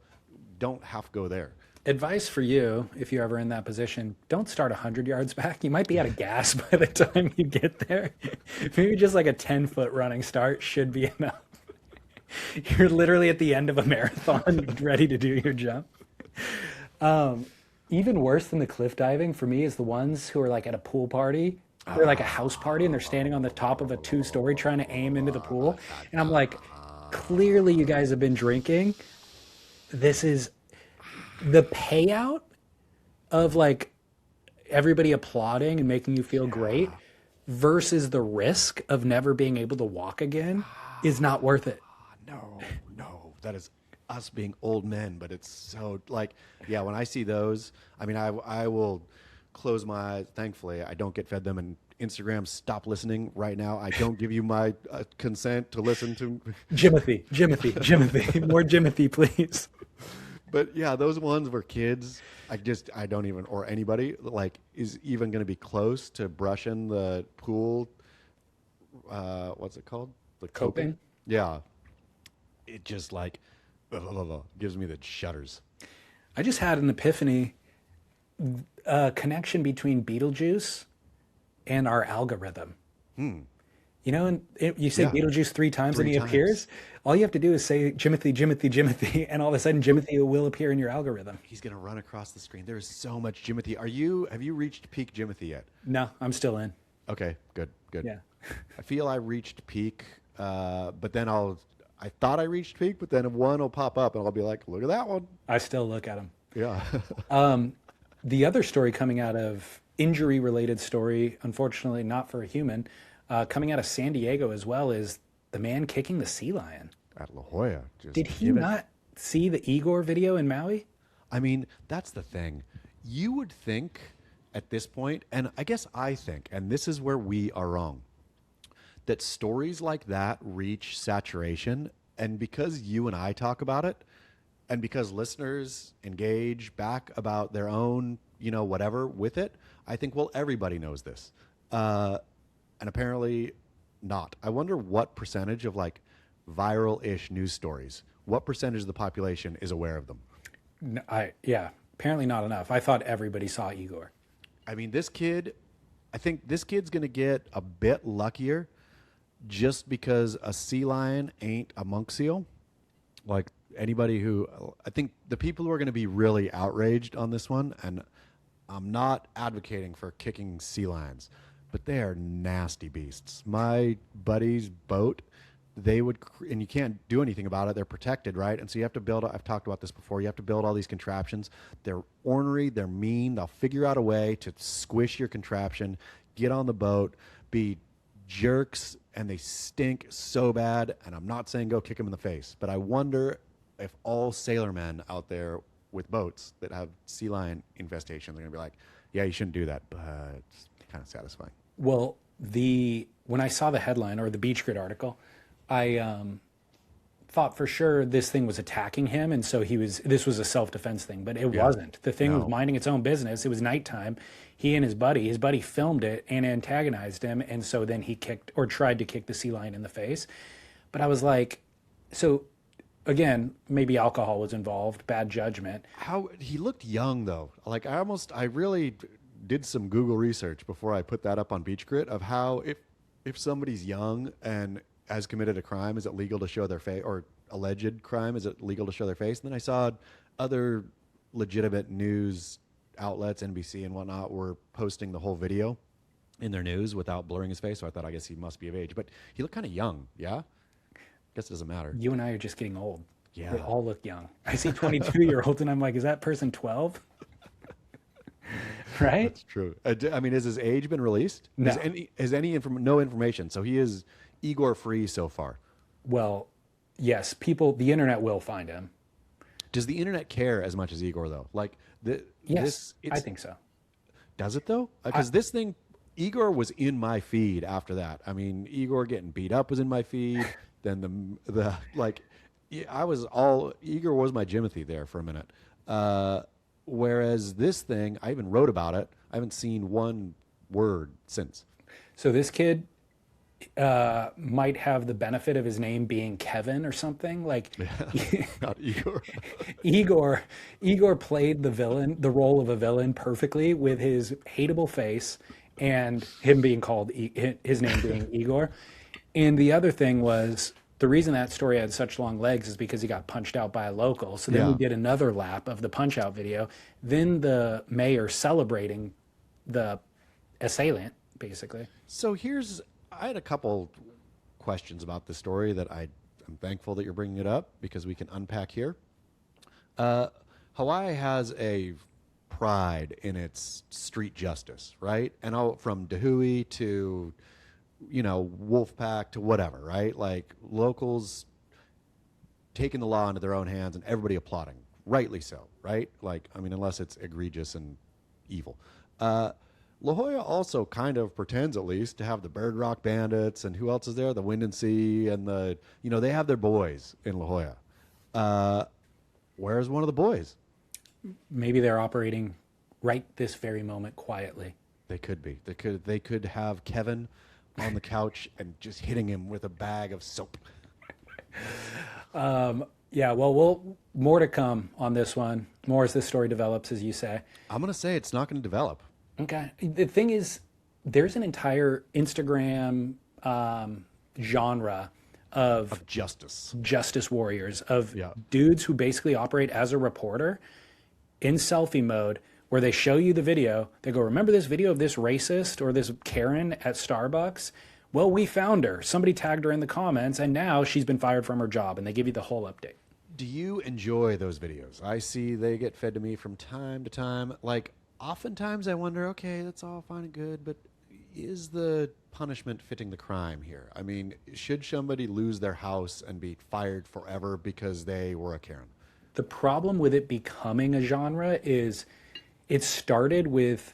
don't half go there. Advice for you, if you're ever in that position, don't start 100 yards back. You might be out of gas by the time you get there. Maybe just like a 10-foot running start should be enough. You're literally at the end of a marathon, ready to do your jump. Even worse than the cliff diving for me is the ones who are like at a pool party. They're like a house party and they're standing on the top of a 2-story trying to aim into the pool. And I'm like, clearly you guys have been drinking. This is the payout of like everybody applauding and making you feel great versus the risk of never being able to walk again is not worth it. No, that is us being old men, but it's so like, yeah, when I see those, I mean, I will close my eyes. Thankfully, I don't get fed them, and Instagram, stop listening right now. I don't give you my consent to listen to Jimothy, more Jimothy, please. But yeah, those ones where kids, I don't even, or anybody, like, is even going to be close to brushing the pool, what's it called? The Coping? Yeah. It just like, gives me the shudders. I just had an epiphany, a connection between Beetlejuice and our algorithm. You know, and you say Beetlejuice 3 times and he appears. All you have to do is say Jimothy, and all of a sudden Jimothy will appear in your algorithm. He's going to run across the screen. There is so much Jimothy. Have you reached peak Jimothy yet? No, I'm still in. Okay, good. Yeah. I feel I reached peak, but then I thought I reached peak, but then one will pop up and I'll be like, look at that one. I still look at him. Yeah. The other story coming out of injury-related story, unfortunately not for a human, coming out of San Diego as well, is the man kicking the sea lion. At La Jolla. Did he not see the Igor video in Maui? I mean, that's the thing. You would think at this point, and I guess I think, and this is where we are wrong, that stories like that reach saturation, and because you and I talk about it, and because listeners engage back about their own, whatever with it, I think, well, everybody knows this. And apparently not. I wonder what percentage of like viral-ish news stories, what percentage of the population is aware of them? Apparently not enough. I thought everybody saw Igor. I mean, I think this kid's going to get a bit luckier just because a sea lion ain't a monk seal. Like anybody I think the people who are going to be really outraged on this one, and I'm not advocating for kicking sea lions, but they are nasty beasts. My buddy's boat, and you can't do anything about it. They're protected, right? And so you have to build, I've talked about this before, you have to build all these contraptions. They're ornery, they're mean, they'll figure out a way to squish your contraption, get on the boat, be jerks, and they stink so bad. And I'm not saying go kick them in the face, but I wonder if all sailormen out there with boats that have sea lion infestation, they're going to be like, yeah, you shouldn't do that, but it's kind of satisfying. Well, when I saw the headline or the Beach Grid article, I thought for sure this thing was attacking him, and so this was a self-defense thing, but it wasn't. The thing was minding its own business. It was nighttime. He and his buddy filmed it and antagonized him, and so then he kicked or tried to kick the sea lion in the face. But I was like, so again, maybe alcohol was involved, bad judgment. How he looked young though. Like I really did some Google research before I put that up on Beach Grit of how if somebody's young and has committed a crime, is it legal to show their face, or alleged crime, is it legal to show their face? And then I saw other legitimate news outlets, NBC and whatnot, were posting the whole video in their news without blurring his face. So I thought, I guess he must be of age, but he looked kind of young. Yeah. Guess it doesn't matter. You and I are just getting old. Yeah. We all look young. I see 22-year-olds and I'm like, is that person 12? Right? That's true. I mean, has his age been released? No. No information. So he is Igor free so far. Well, yes, the internet will find him. Does the internet care as much as Igor though? Like Yes, I think so. Does it though? Because this thing, Igor was in my feed after that. I mean, Igor getting beat up was in my feed. Then the like, I was all Igor was my Jimothy there for a minute. Whereas this thing, I even wrote about it. I haven't seen one word since. So this kid might have the benefit of his name being Kevin or something. Like Not Igor. Igor played the role of a villain perfectly with his hateable face and him being called his name being Igor. And the other thing was, the reason that story had such long legs is because he got punched out by a local. So then we did another lap of the punch out video. Then the mayor celebrating the assailant, basically. So I had a couple questions about this story that I'm thankful that you're bringing it up because we can unpack here. Hawaii has a pride in its street justice, right? And from Dahui to, Wolfpack to whatever, right? Like locals taking the law into their own hands and everybody applauding, rightly so, right? Like, I mean, unless it's egregious and evil. La Jolla also kind of pretends, at least, to have the Bird Rock Bandits and who else is there? The Wind and Sea and they have their boys in La Jolla. Where's one of the boys? Maybe they're operating right this very moment quietly. They could be. They could have Kevin on the couch and just hitting him with a bag of soap. Yeah, well, more to come on this one. More as this story develops, as you say. I'm going to say it's not going to develop. Okay. The thing is, there's an entire Instagram genre of justice warriors, of dudes who basically operate as a reporter in selfie mode, where they show you the video. They go, remember this video of this racist or this Karen at Starbucks? Well, we found her. Somebody tagged her in the comments, and now she's been fired from her job, and they give you the whole update. Do you enjoy those videos? I see they get fed to me from time to time. Like, oftentimes I wonder, okay, that's all fine and good, but is the punishment fitting the crime here? I mean, should somebody lose their house and be fired forever because they were a Karen? The problem with it becoming a genre is it started with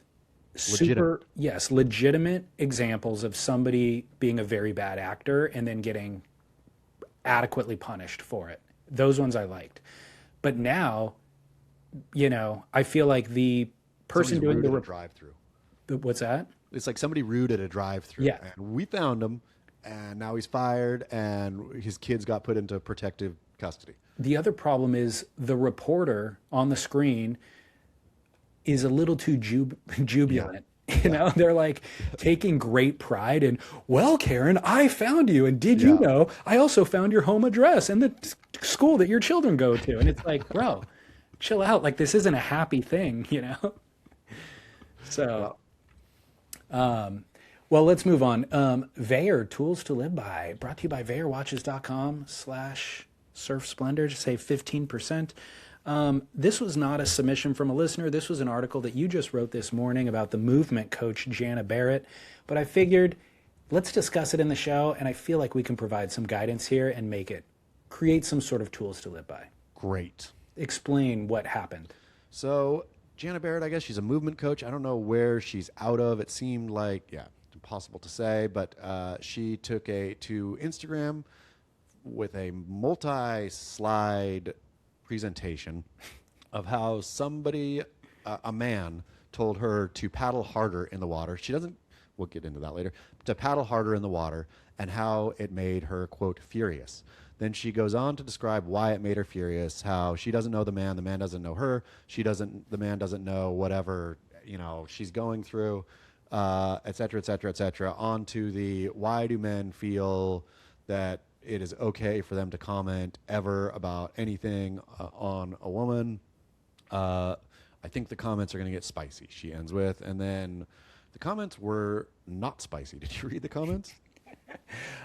legitimate examples of somebody being a very bad actor and then getting adequately punished for it. Those ones I liked. But now, I feel like the person doing the drive-through. What's that? It's like somebody rude at a drive-through. Yeah. And we found him, and now he's fired, and his kids got put into protective custody. The other problem is the reporter on the screen is a little too jubilant. Yeah. They're like taking great pride in, well, Karen, I found you. And did you know, I also found your home address and the school that your children go to. And it's like, bro, chill out. Like, this isn't a happy thing, So, well, let's move on. Veyer, Tools to Live By, brought to you by VeyerWatches.com/Surf Splendor to save 15%. This was not a submission from a listener. This was an article that you just wrote this morning about the movement coach, Jana Barrett. But I figured, let's discuss it in the show, and I feel like we can provide some guidance here and create some sort of tools to live by. Great. Explain what happened. So, Jana Barrett, I guess she's a movement coach. I don't know where she's out of. It seemed like, impossible to say, but she took to Instagram with a multi-slide presentation of how somebody, a man, told her to paddle harder in the water. We'll get into that later, to paddle harder in the water, and how it made her, quote, furious. Then she goes on to describe why it made her furious, how she doesn't know the man doesn't know her, the man doesn't know whatever, she's going through, et cetera, et cetera, et cetera, on to the why do men feel that it is okay for them to comment ever about anything on a woman. I think the comments are going to get spicy, she ends with. And then the comments were not spicy. Did you read the comments?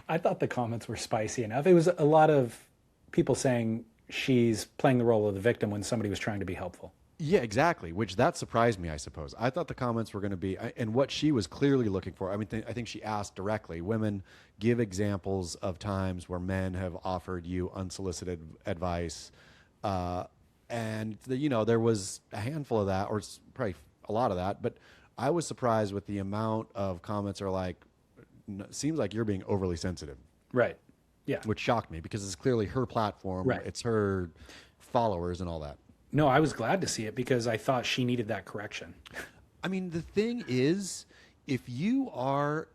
I thought the comments were spicy enough. It was a lot of people saying she's playing the role of the victim when somebody was trying to be helpful. Yeah, exactly. Which that surprised me, I suppose. I thought the comments were going to be, and what she was clearly looking for. I mean, I think she asked directly, women, give examples of times where men have offered you unsolicited advice. There was a handful of that, or probably a lot of that. But I was surprised with the amount of comments are like, seems like you're being overly sensitive. Right. Yeah. Which shocked me because it's clearly her platform. Right. It's her followers and all that. No, I was glad to see it because I thought she needed that correction. I mean, the thing is, if you are,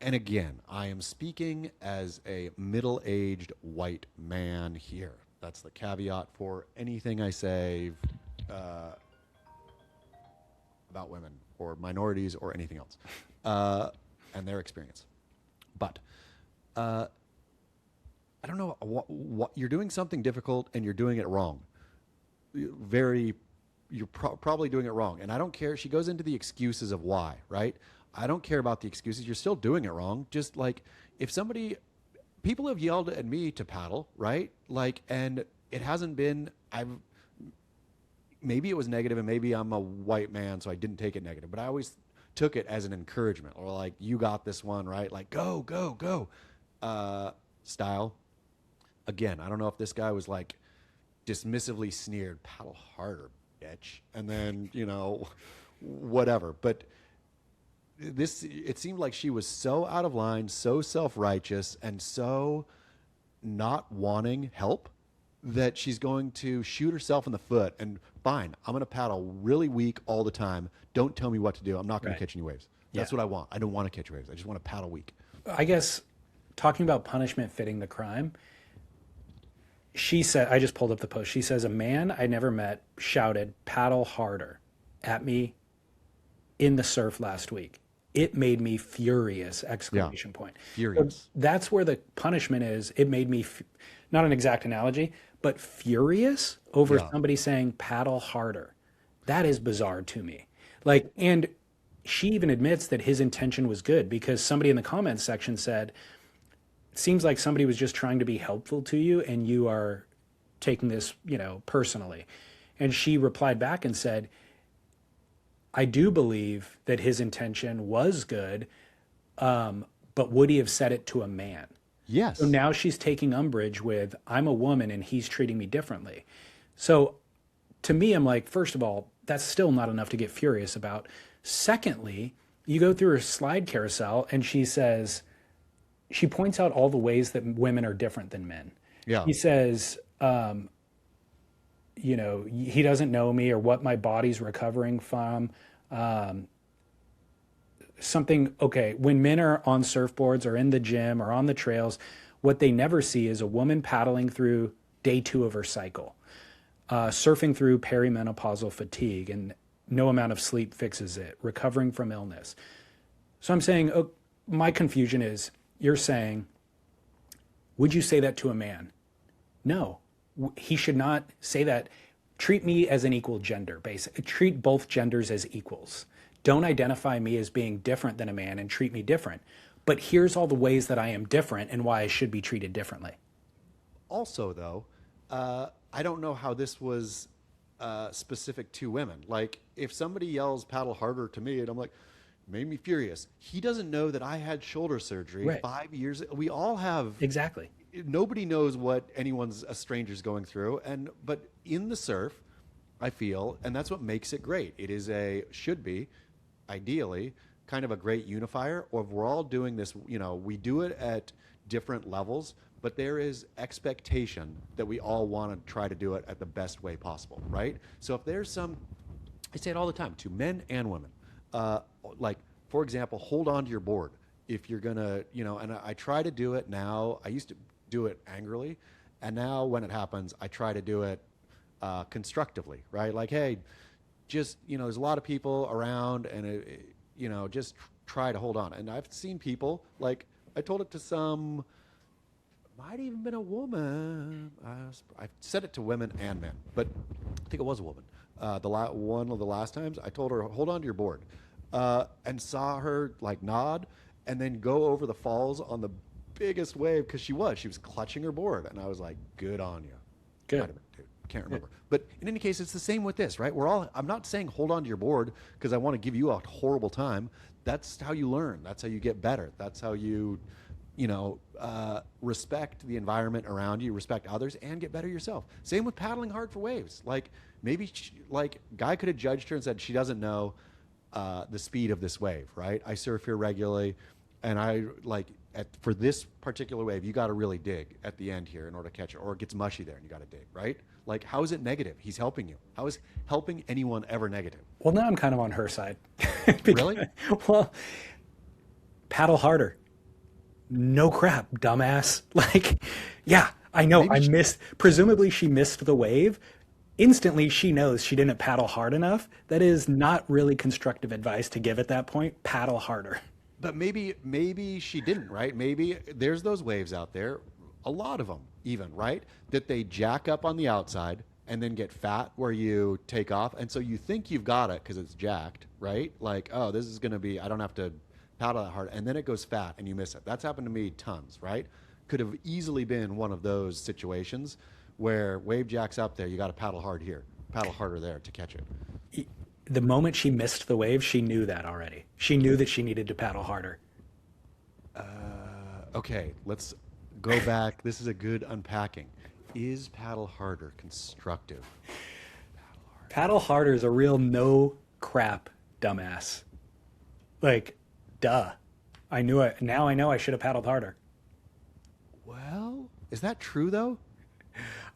and again, I am speaking as a middle-aged white man here. That's the caveat for anything I say about women or minorities or anything else and their experience. But I don't know what you're doing something difficult and you're doing it wrong. You're probably doing it wrong. And I don't care. She goes into the excuses of why, right? I don't care about the excuses. You're still doing it wrong. Just like if people have yelled at me to paddle, right? Like, and it hasn't been, maybe it was negative and maybe I'm a white man, so I didn't take it negative, but I always took it as an encouragement or like, you got this one, right? Like, go, go, go, style. Again, I don't know if this guy was like, dismissively sneered, paddle harder, bitch, and then whatever. But it seemed like she was so out of line, so self-righteous, and so not wanting help that she's going to shoot herself in the foot. And fine, I'm going to paddle really weak all the time. Don't tell me what to do. I'm not going to catch any waves. That's what I want. I don't want to catch waves. I just want to paddle weak. I guess talking about punishment fitting the crime. She said, I just pulled up the post. She says, a man I never met shouted, paddle harder at me in the surf last week. It made me furious, exclamation point. Furious. So that's where the punishment is. It made me, not an exact analogy, but furious over somebody saying paddle harder. That is bizarre to me. Like, and she even admits that his intention was good because somebody in the comments section said, it seems like somebody was just trying to be helpful to you and you are taking this, personally. And she replied back and said, I do believe that his intention was good, but would he have said it to a man? Yes. So now she's taking umbrage with, I'm a woman and he's treating me differently. So to me, I'm like, first of all, that's still not enough to get furious about. Secondly, you go through her slide carousel and she says, she points out all the ways that women are different than men. Yeah. He says, he doesn't know me or what my body's recovering from. When men are on surfboards or in the gym or on the trails, what they never see is a woman paddling through day 2 of her cycle, surfing through perimenopausal fatigue, and no amount of sleep fixes it, recovering from illness. So I'm saying, my confusion is, you're saying, would you say that to a man? No, he should not say that. Treat me as an equal gender, basically. Treat both genders as equals. Don't identify me as being different than a man and treat me different. But here's all the ways that I am different and why I should be treated differently. Also, though, I don't know how this was specific to women. Like, if somebody yells paddle harder to me and I'm like, made me furious. He doesn't know that I had shoulder surgery 5 years. We all have. Exactly. Nobody knows what a stranger's going through. But in the surf, I feel, and that's what makes it great. It is should be, ideally, kind of a great unifier. Or if we're all doing this, we do it at different levels, but there is expectation that we all want to try to do it at the best way possible, right? So if there's I say it all the time to men and women. Like, for example, hold on to your board if you're gonna, and I try to do it now. I used to do it angrily, and now when it happens, I try to do it constructively, right? Like, hey, just, there's a lot of people around, and just try to hold on. And I've seen people, like, I told it to some, might even been a woman. I said it to women and men, but I think it was a woman. One of the last times, I told her, hold on to your board. And saw her like nod and then go over the falls on the biggest wave because she was clutching her board, and I was like, good on you. Good. Dude, can't remember. But in any case, it's the same with this, right? I'm not saying hold on to your board because I want to give you a horrible time. That's how you learn. That's how you get better. That's how you respect the environment around you, respect others, and get better yourself. Same with paddling hard for waves. Like maybe guy could have judged her and said she doesn't know the speed of this wave, right? I surf here regularly, and for this particular wave, you got to really dig at the end here in order to catch it, or it gets mushy there and you got to dig, right? Like, how is it negative? He's helping you. How is helping anyone ever negative? Well, now I'm kind of on her side. Really? Well, paddle harder. No crap, dumbass. Like, yeah, I know. Presumably she missed the wave. Instantly, she knows she didn't paddle hard enough. That is not really constructive advice to give at that point. Paddle harder. But maybe she didn't, right? Maybe there's those waves out there, a lot of them even, right? That they jack up on the outside and then get fat where you take off. And so you think you've got it because it's jacked, right? Like, oh, this is going to be, I don't have to paddle that hard. And then it goes fat and you miss it. That's happened to me tons, right? Could have easily been one of those situations where wave jacks up there, you got to paddle hard here, paddle harder there to catch it. The moment she missed the wave, she knew that already. She knew that she needed to paddle harder. Okay, let's go back. This is a good unpacking. Is paddle harder constructive? Paddle harder is a real no crap dumbass. Like, duh. I knew it. Now I know I should have paddled harder. Well, is that true though?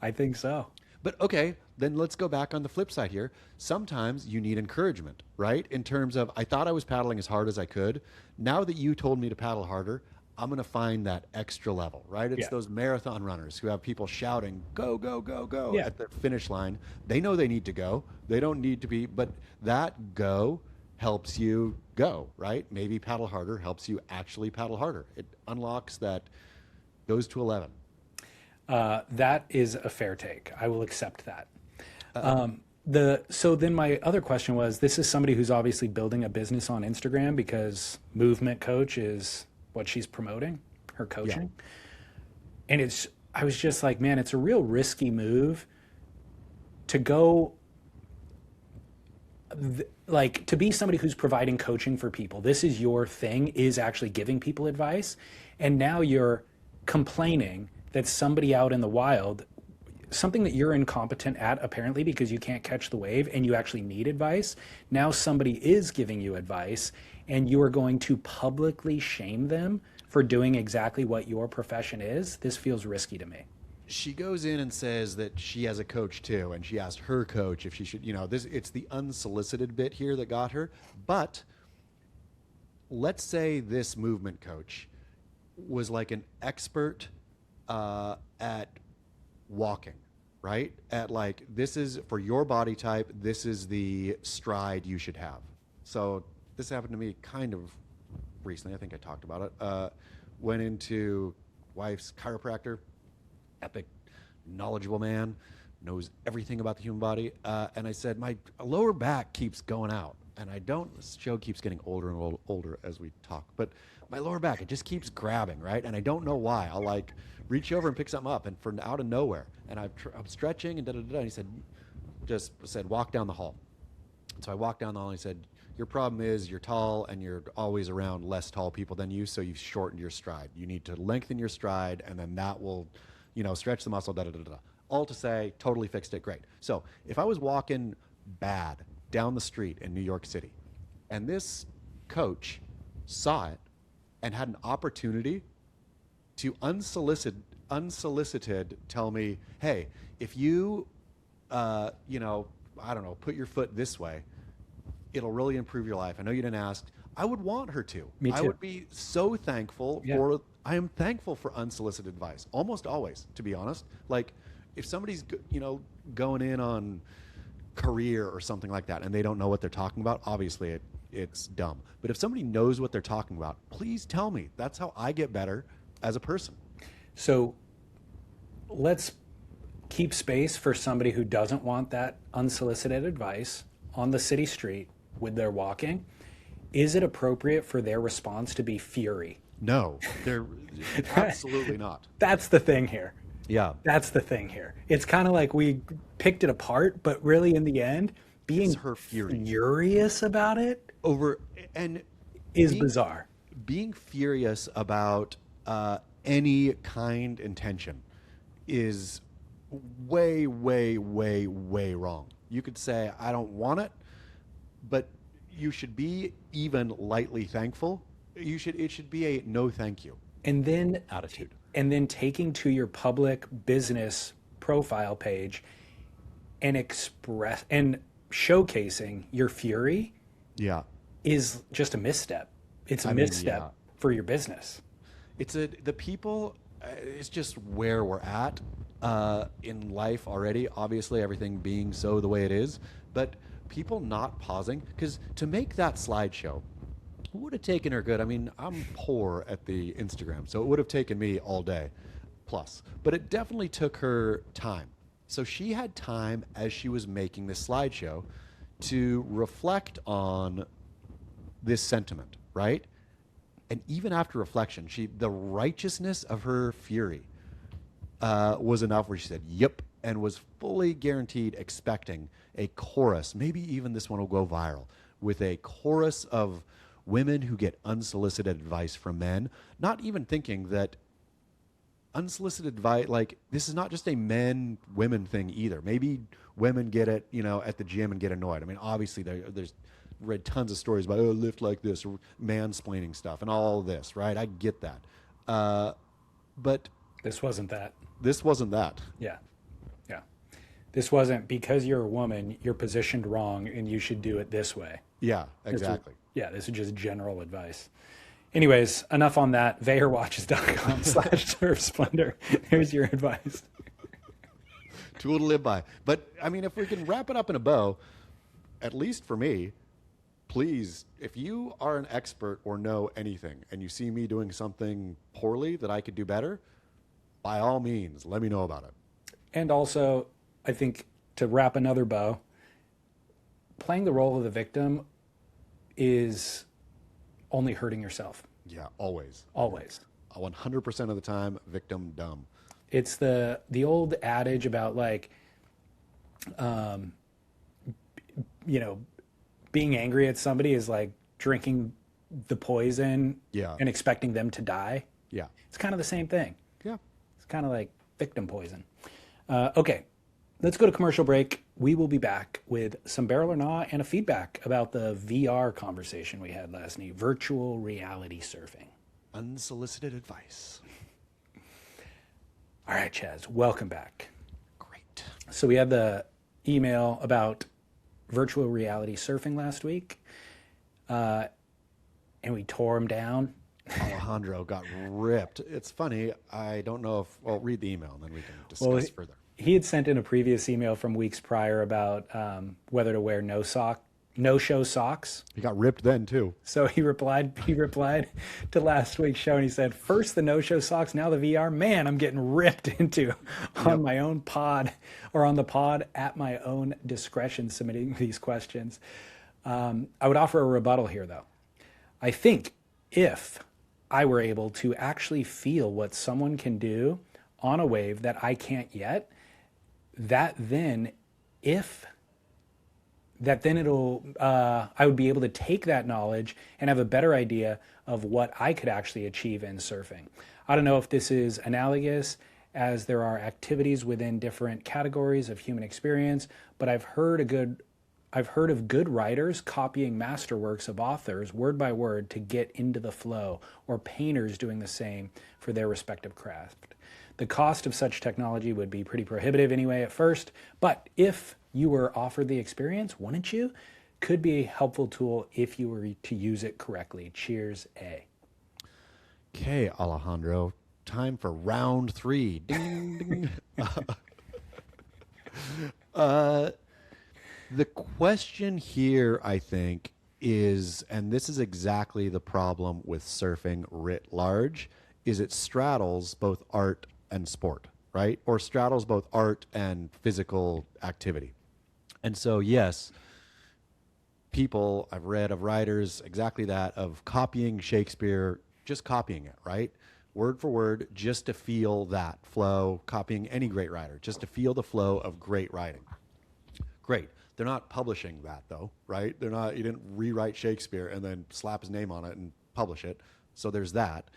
I think so. But okay, then let's go back on the flip side here. Sometimes you need encouragement, right? In terms of, I thought I was paddling as hard as I could. Now that you told me to paddle harder, I'm going to find that extra level, right? It's those marathon runners who have people shouting, go, go, go, go at the finish line. They know they need to go. They don't need to be, but that go helps you go, right? Maybe paddle harder helps you actually paddle harder. It unlocks that, goes to 11. That is a fair take. I will accept that. So then my other question was, this is somebody who's obviously building a business on Instagram because movement coach is what she's promoting, her coaching. Yeah. And I was just like, man, it's a real risky move to go, to be somebody who's providing coaching for people. This is your thing, is actually giving people advice. And now you're complaining that somebody out in the wild, something that you're incompetent at apparently because you can't catch the wave and you actually need advice. Now somebody is giving you advice and you are going to publicly shame them for doing exactly what your profession is. This feels risky to me. She goes in and says that she has a coach too, and she asked her coach if she should, it's the unsolicited bit here that got her. But let's say this movement coach was like an expert at walking, right? At like, this is for your body type, this is the stride you should have. So this happened to me kind of recently. I think I talked about it. Went into wife's chiropractor, epic, knowledgeable man, knows everything about the human body. And I said, my lower back keeps going out. And this show keeps getting older and older as we talk. But my lower back, it just keeps grabbing, right? And I don't know why. I'll like reach over and pick something up, and from out of nowhere. And I'm stretching and da-da-da-da. And he just said, walk down the hall. So I walked down the hall and he said, your problem is you're tall and you're always around less tall people than you, so you've shortened your stride. You need to lengthen your stride, and then that will, stretch the muscle, da-da-da-da. All to say, totally fixed it, great. So if I was walking bad down the street in New York City, and this coach saw it and had an opportunity to unsolicited tell me, hey, if you, I don't know, put your foot this way, it'll really improve your life. I know you didn't ask. I would want her to. Me too. I would be so thankful for, I am thankful for unsolicited advice, almost always, to be honest. Like, if somebody's, going in on career or something like that and they don't know what they're talking about, obviously it's dumb. But if somebody knows what they're talking about, please tell me. That's how I get better as a person. So let's keep space for somebody who doesn't want that unsolicited advice on the city street with their walking. Is it appropriate for their response to be fury? No, they're absolutely not. That's the thing here. Yeah. That's the thing here. It's kind of like we picked it apart, but really in the end, It's being her fury furious about it over and is being bizarre. being furious about any kind intention is way, way, way, way wrong. You could say, I don't want it, but you should be even lightly thankful. It should be a no thank you And then attitude. and then taking to your public business profile page and express and showcasing your fury Yeah. is just a misstep. It's a I mean, misstep yeah. for your business. The people, it's just where we're at in life already. Obviously, everything being so the way it is, but people not pausing, because to make that slideshow would have taken her good. I mean, I'm poor at the Instagram, so it would have taken me all day plus, but it definitely took her time. So she had time as she was making this slideshow to reflect on this sentiment, right? And even after reflection, the righteousness of her fury was enough where she said, yep, and was fully guaranteed expecting a chorus. Maybe even this one will go viral with a chorus of women who get unsolicited advice from men, not even thinking that unsolicited advice, like, this is not just a men women thing either. Maybe women get it, at the gym and get annoyed. I mean, obviously there's read tons of stories about, lift like this, or mansplaining stuff and all this, right? I get that. But This wasn't that. this wasn't that. Yeah. Yeah. This wasn't because you're a woman, you're positioned wrong and you should do it this way. Yeah, exactly. This is just general advice. Anyways, enough on that. VayerWatches.com/Surf Splendor. Here's your advice. Tool to live by. But I mean, if we can wrap it up in a bow, at least for me, please, if you are an expert or know anything and you see me doing something poorly that I could do better, by all means, let me know about it. And also, I think to wrap another bow, playing the role of the victim is only hurting yourself. Yeah, always. Always. 100% of the time, victim dumb. It's the old adage about like, being angry at somebody is like drinking the poison Yeah. and expecting them to die. Yeah. It's kind of the same thing. Yeah. It's kind of like victim poison. Okay, let's go to commercial break. We will be back with some barrel or not and a feedback about the VR conversation we had last night, virtual reality surfing. Unsolicited advice. All right, Chaz, welcome back. Great. So we had the email about virtual reality surfing last week, and we tore them down. Alejandro got ripped. It's funny. I don't know if, well, read the email and then we can discuss further. He had sent in a previous email from weeks prior about whether to wear no-show socks. He got ripped then too. So he replied to last week's show and he said, first the no-show socks, now the VR. Man, I'm getting ripped into on my own pod, or on the pod at my own discretion, submitting these questions. I would offer a rebuttal here, though. I think if I were able to actually feel what someone can do on a wave that I can't yet, I would be able to take that knowledge and have a better idea of what I could actually achieve in surfing. I don't know if this is analogous, as there are activities within different categories of human experience, but I've heard of good writers copying masterworks of authors word by word to get into the flow, or painters doing the same for their respective craft. The cost of such technology would be pretty prohibitive anyway at first, but if you were offered the experience, wouldn't you? Could be a helpful tool if you were to use it correctly. Cheers, A. Okay, Alejandro. Time for round 3. Ding, ding. The question here, I think, is, and this is exactly the problem with surfing writ large, is it straddles both art and sport, right? Or straddles both art and physical activity. And so, yes, people, I've read of writers exactly that, of copying Shakespeare, just copying it, right? word for word, just to feel that flow, copying any great writer, just to feel the flow of great writing. Great. They're not publishing that though, right? They're not, you didn't rewrite Shakespeare and then slap his name on it and publish it. So there's that.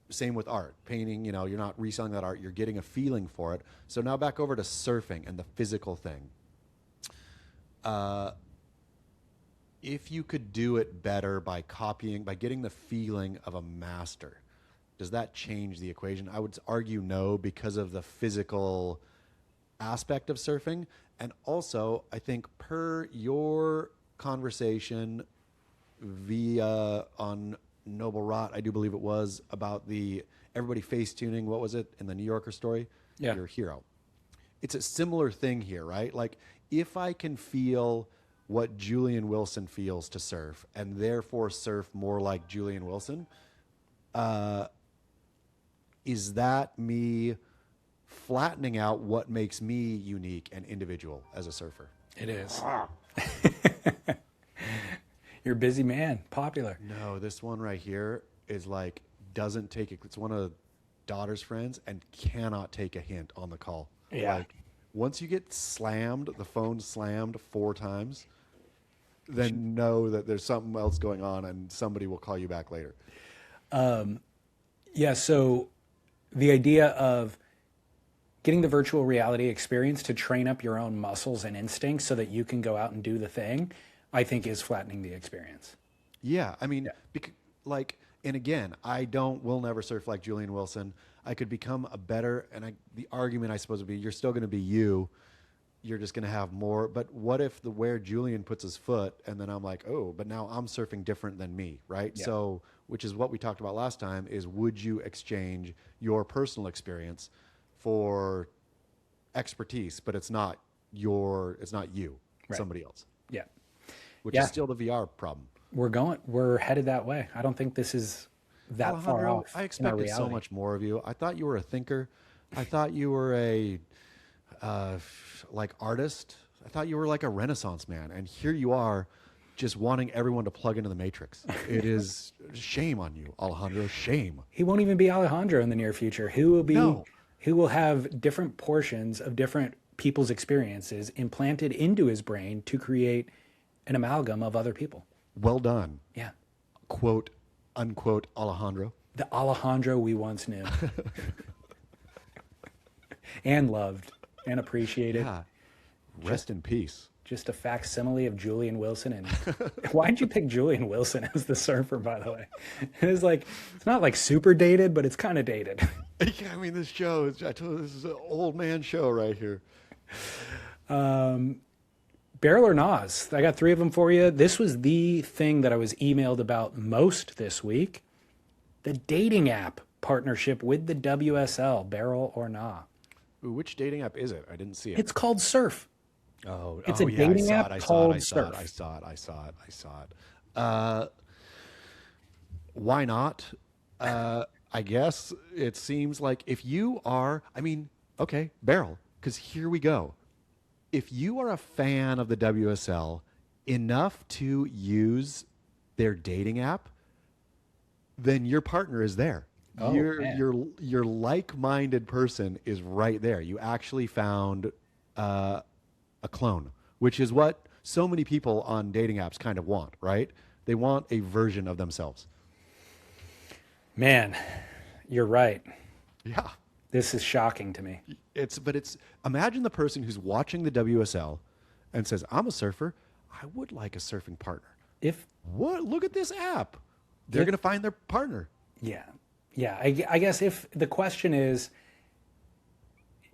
Same with art, painting, you're not reselling that art, you're getting a feeling for it. So now back over to surfing and the physical thing. If you could do it better by getting the feeling of a master, does that change the equation? I would argue no, because of the physical aspect of surfing. And also, I think per your conversation on Noble Rot, I do believe it was, about everybody face tuning, what was it, in the New Yorker story? Yeah. Your hero. It's a similar thing here, right? Like, if I can feel what Julian Wilson feels to surf and therefore surf more like Julian Wilson, is that me flattening out what makes me unique and individual as a surfer? It is. You're a busy man, popular. No, this one right here is like, doesn't take it. It's one of daughter's friends and cannot take a hint on the call. Yeah. Like, once you get slammed, the phone slammed 4 times, then know that there's something else going on and somebody will call you back later. Yeah, so the idea of getting the virtual reality experience to train up your own muscles and instincts so that you can go out and do the thing, I think is flattening the experience. Yeah, I mean, and again, will never surf like Julian Wilson. I could become a better, the argument I suppose would be, you're still going to be you. You're just going to have more. But what if where Julian puts his foot, and then I'm like, oh, but now I'm surfing different than me, right? Yeah. So, which is what we talked about last time, is would you exchange your personal experience for expertise, but it's not you, right. Somebody else. Yeah. Which is still the VR problem. We're headed that way. I don't think this is that Alejandro, far off. I expected so much more of you. I thought you were a thinker. I thought you were a artist. I thought you were like a Renaissance man, and here you are, just wanting everyone to plug into the Matrix. It is shame on you, Alejandro. Shame. He won't even be Alejandro in the near future. Who will have different portions of different people's experiences implanted into his brain to create an amalgam of other people. Well done. Yeah. Quote, unquote, Alejandro. The Alejandro we once knew. And loved and appreciated. Yeah. Rest in peace. Just a facsimile of Julian Wilson. And why'd you pick Julian Wilson as the surfer, by the way? It's not like super dated, but it's kind of dated. I mean, this show is, I told you, this is an old man show right here. Barrel or Nas. I got 3 of them for you. This was the thing that I was emailed about most this week. The dating app partnership with the WSL, Barrel or Nah. Ooh, which dating app is it? I didn't see it. It's called Surf. It's a yeah, dating app called Surf. I saw it. Why not? I guess it seems like if you are, okay, Barrel, because here we go. If you are a fan of the WSL enough to use their dating app, then your partner is there. Oh, your like-minded person is right there. You actually found a clone, which is what so many people on dating apps kind of want, right? They want a version of themselves. Man, you're right. Yeah. This is shocking to me. Imagine the person who's watching the WSL and says, I'm a surfer. I would like a surfing partner. Look at this app. They're going to find their partner. Yeah. Yeah. I guess if the question is,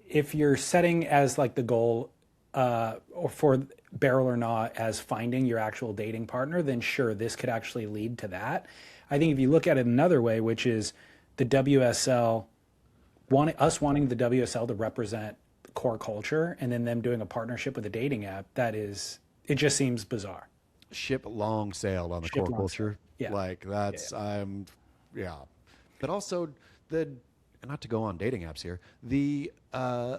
if you're setting as like the goal or for Barrel or Not as finding your actual dating partner, then sure, this could actually lead to that. I think if you look at it another way, which is the WSL, wanting the WSL to represent core culture and then them doing a partnership with a dating app, it just seems bizarre. Ship long sailed on the core culture. Yeah. Like that's, yeah. But also not to go on dating apps here, I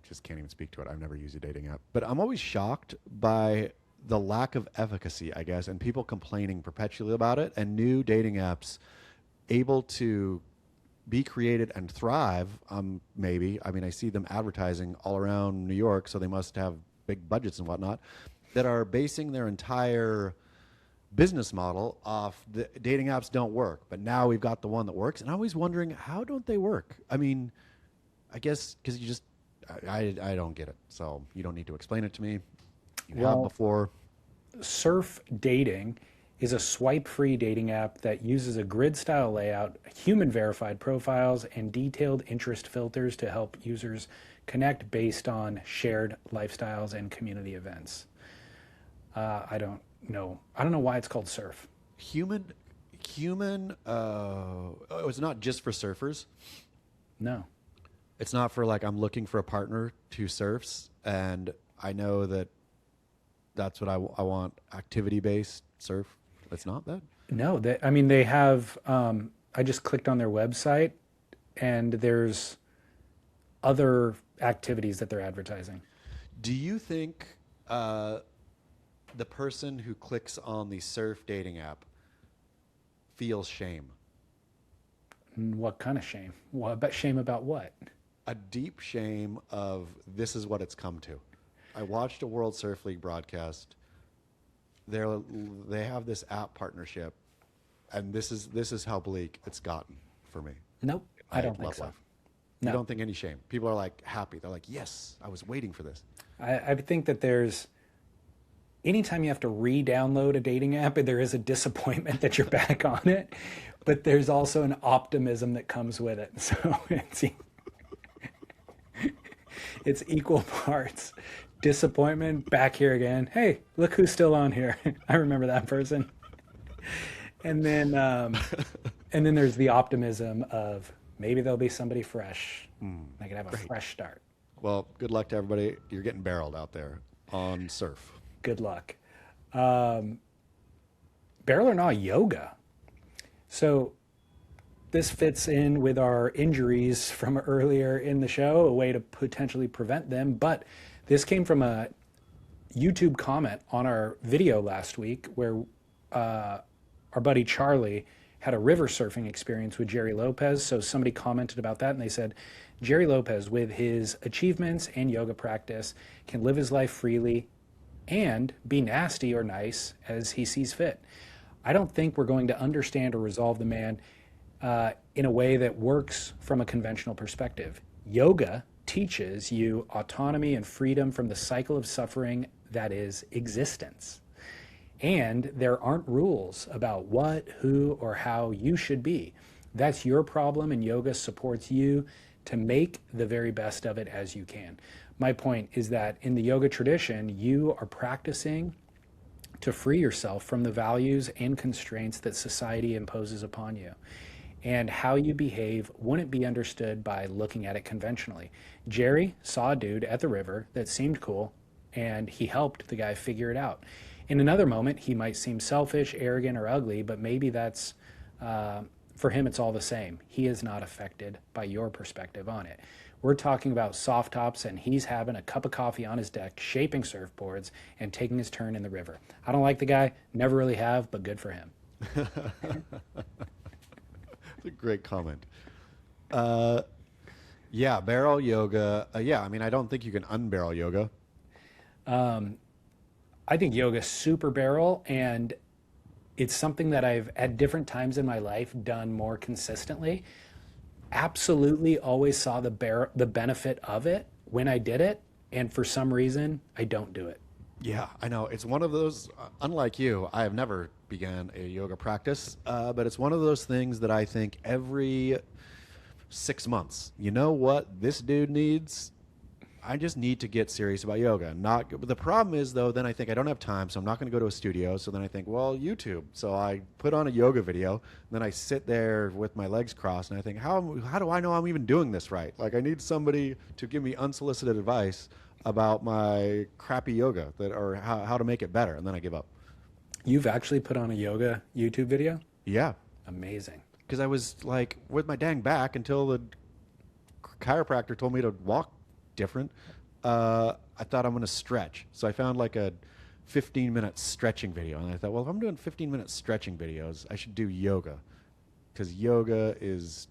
just can't even speak to it. I've never used a dating app. But I'm always shocked by the lack of efficacy, I guess, and people complaining perpetually about it, and new dating apps able to be created and thrive, maybe. I mean, I see them advertising all around New York, so they must have big budgets and whatnot, that are basing their entire business model off the dating apps don't work. But now we've got the one that works, and I'm always wondering, how don't they work? I mean, I guess because you just, I don't get it. So you don't need to explain it to me. You have before. Surf Dating is a swipe-free dating app that uses a grid-style layout, human-verified profiles, and detailed interest filters to help users connect based on shared lifestyles and community events. I don't know why it's called Surf. It's not just for surfers. No. It's not for like, I'm looking for a partner who surfs, and I know that's what I want, activity-based surf. It's not that? No, they have, I just clicked on their website, and there's other activities that they're advertising. Do you think the person who clicks on the surf dating app feels shame? What kind of shame? Shame about what? A deep shame of, this is what it's come to. I watched a World Surf League broadcast. They have this app partnership, and this is how bleak it's gotten for me. Nope, I don't think so. Life. No. You don't think any shame. People are like happy. They're like, yes, I was waiting for this. I think that anytime you have to re-download a dating app, there is a disappointment that you're back on it, but there's also an optimism that comes with it. So it's equal parts disappointment, back here again. Hey, look who's still on here. I remember that person. And then there's the optimism of maybe there'll be somebody fresh. I can have a fresh start. Well, good luck to everybody. You're getting barreled out there on surf. Good luck. Barrel or not yoga. So this fits in with our injuries from earlier in the show, a way to potentially prevent them. But this came from a YouTube comment on our video last week where our buddy Charlie had a river surfing experience with Jerry Lopez. So somebody commented about that, and they said, Jerry Lopez, with his achievements and yoga practice, can live his life freely and be nasty or nice as he sees fit. I don't think we're going to understand or resolve the man in a way that works from a conventional perspective. Yoga teaches you autonomy and freedom from the cycle of suffering that is existence. And there aren't rules about what, who, or how you should be. That's your problem, and yoga supports you to make the very best of it as you can. My point is that in the yoga tradition, you are practicing to free yourself from the values and constraints that society imposes upon you. And how you behave wouldn't be understood by looking at it conventionally. Jerry saw a dude at the river that seemed cool, and he helped the guy figure it out. In another moment, he might seem selfish, arrogant, or ugly, but maybe that's, for him, it's all the same. He is not affected by your perspective on it. We're talking about soft tops, and he's having a cup of coffee on his deck, shaping surfboards, and taking his turn in the river. I don't like the guy, never really have, but good for him. That's a great comment. Yeah, barrel yoga. Yeah, I mean, I don't think you can unbarrel yoga. I think yoga's super barrel, and it's something that I've, at different times in my life, done more consistently. Absolutely always saw the benefit of it when I did it, and for some reason, I don't do it. Yeah, I know. It's one of those, unlike you, I have never began a yoga practice, but it's one of those things that I think every 6 months, you know what this dude needs? I just need to get serious about yoga. The problem is, though, then I think I don't have time, so I'm not going to go to a studio. So then I think, well, YouTube. So I put on a yoga video, and then I sit there with my legs crossed, and I think, how do I know I'm even doing this right? Like, I need somebody to give me unsolicited advice about my crappy yoga or how to make it better, and then I give up. You've actually put on a yoga YouTube video? Yeah. Amazing. Because I was like with my dang back until the chiropractor told me to walk different. I thought I'm going to stretch. So I found like a 15-minute stretching video. And I thought, well, if I'm doing 15-minute stretching videos, I should do yoga. because yoga is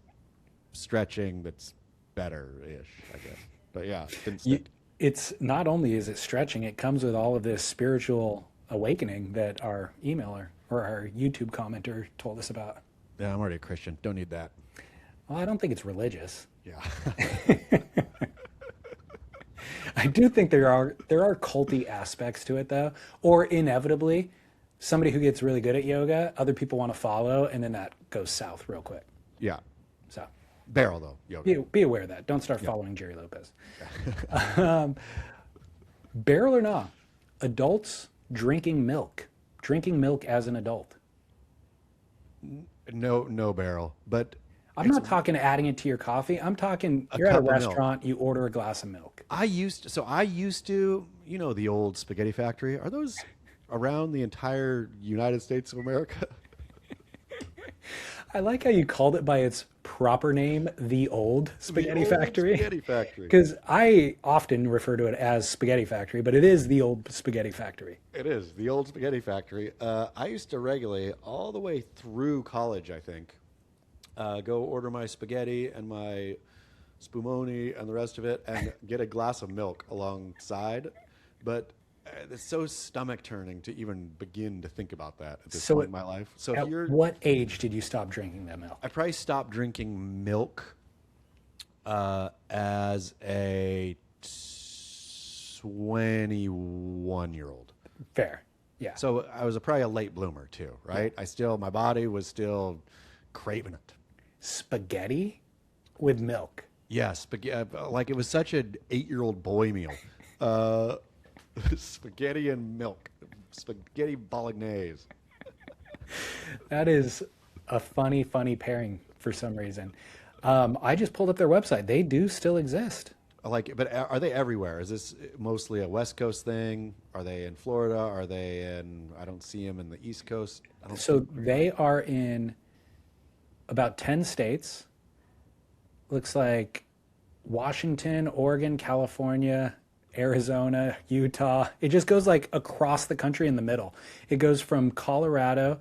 stretching that's better-ish, I guess. But yeah, it didn't stick. It's not only is it stretching, it comes with all of this spiritual awakening that our emailer or our YouTube commenter told us about. Yeah, I'm already a Christian. Don't need that. Well, I don't think it's religious. Yeah. I do think there are culty aspects to it though, or inevitably, somebody who gets really good at yoga, other people want to follow, and then that goes south real quick. Yeah. So Barrel, though, yoga. be aware of that. Don't start following Jerry Lopez. Barrel or not, adults drinking milk as an adult. No barrel, but I'm not talking adding it to your coffee. I'm talking you're at a restaurant, you order a glass of milk. I used to, the old spaghetti factory. Are those around the entire United States of America? I like how you called it by its proper name, the old Spaghetti Factory. Spaghetti Factory. Because I often refer to it as Spaghetti Factory, but it is the old Spaghetti Factory. It is the old Spaghetti Factory. I used to regularly, all the way through college, I think, go order my spaghetti and my spumoni and the rest of it, and get a glass of milk alongside. But it's so stomach turning to even begin to think about that at this point in my life. So at what age did you stop drinking that milk? I probably stopped drinking milk as a 21-year-old. Fair, yeah. So I was probably a late bloomer too, right? My body was still craving it. Spaghetti with milk. Yeah, spaghetti. Like it was such an 8-year-old boy meal. Spaghetti and milk. Spaghetti bolognese. That is a funny pairing for some reason. I just pulled up their website. They do still exist. But are they everywhere? Is this mostly a West Coast thing? Are they in Florida? Are they in? I don't see them in the East Coast. So they are in about 10 states. Looks like Washington, Oregon, California, Arizona, Utah. It just goes like across the country in the middle. It goes from Utah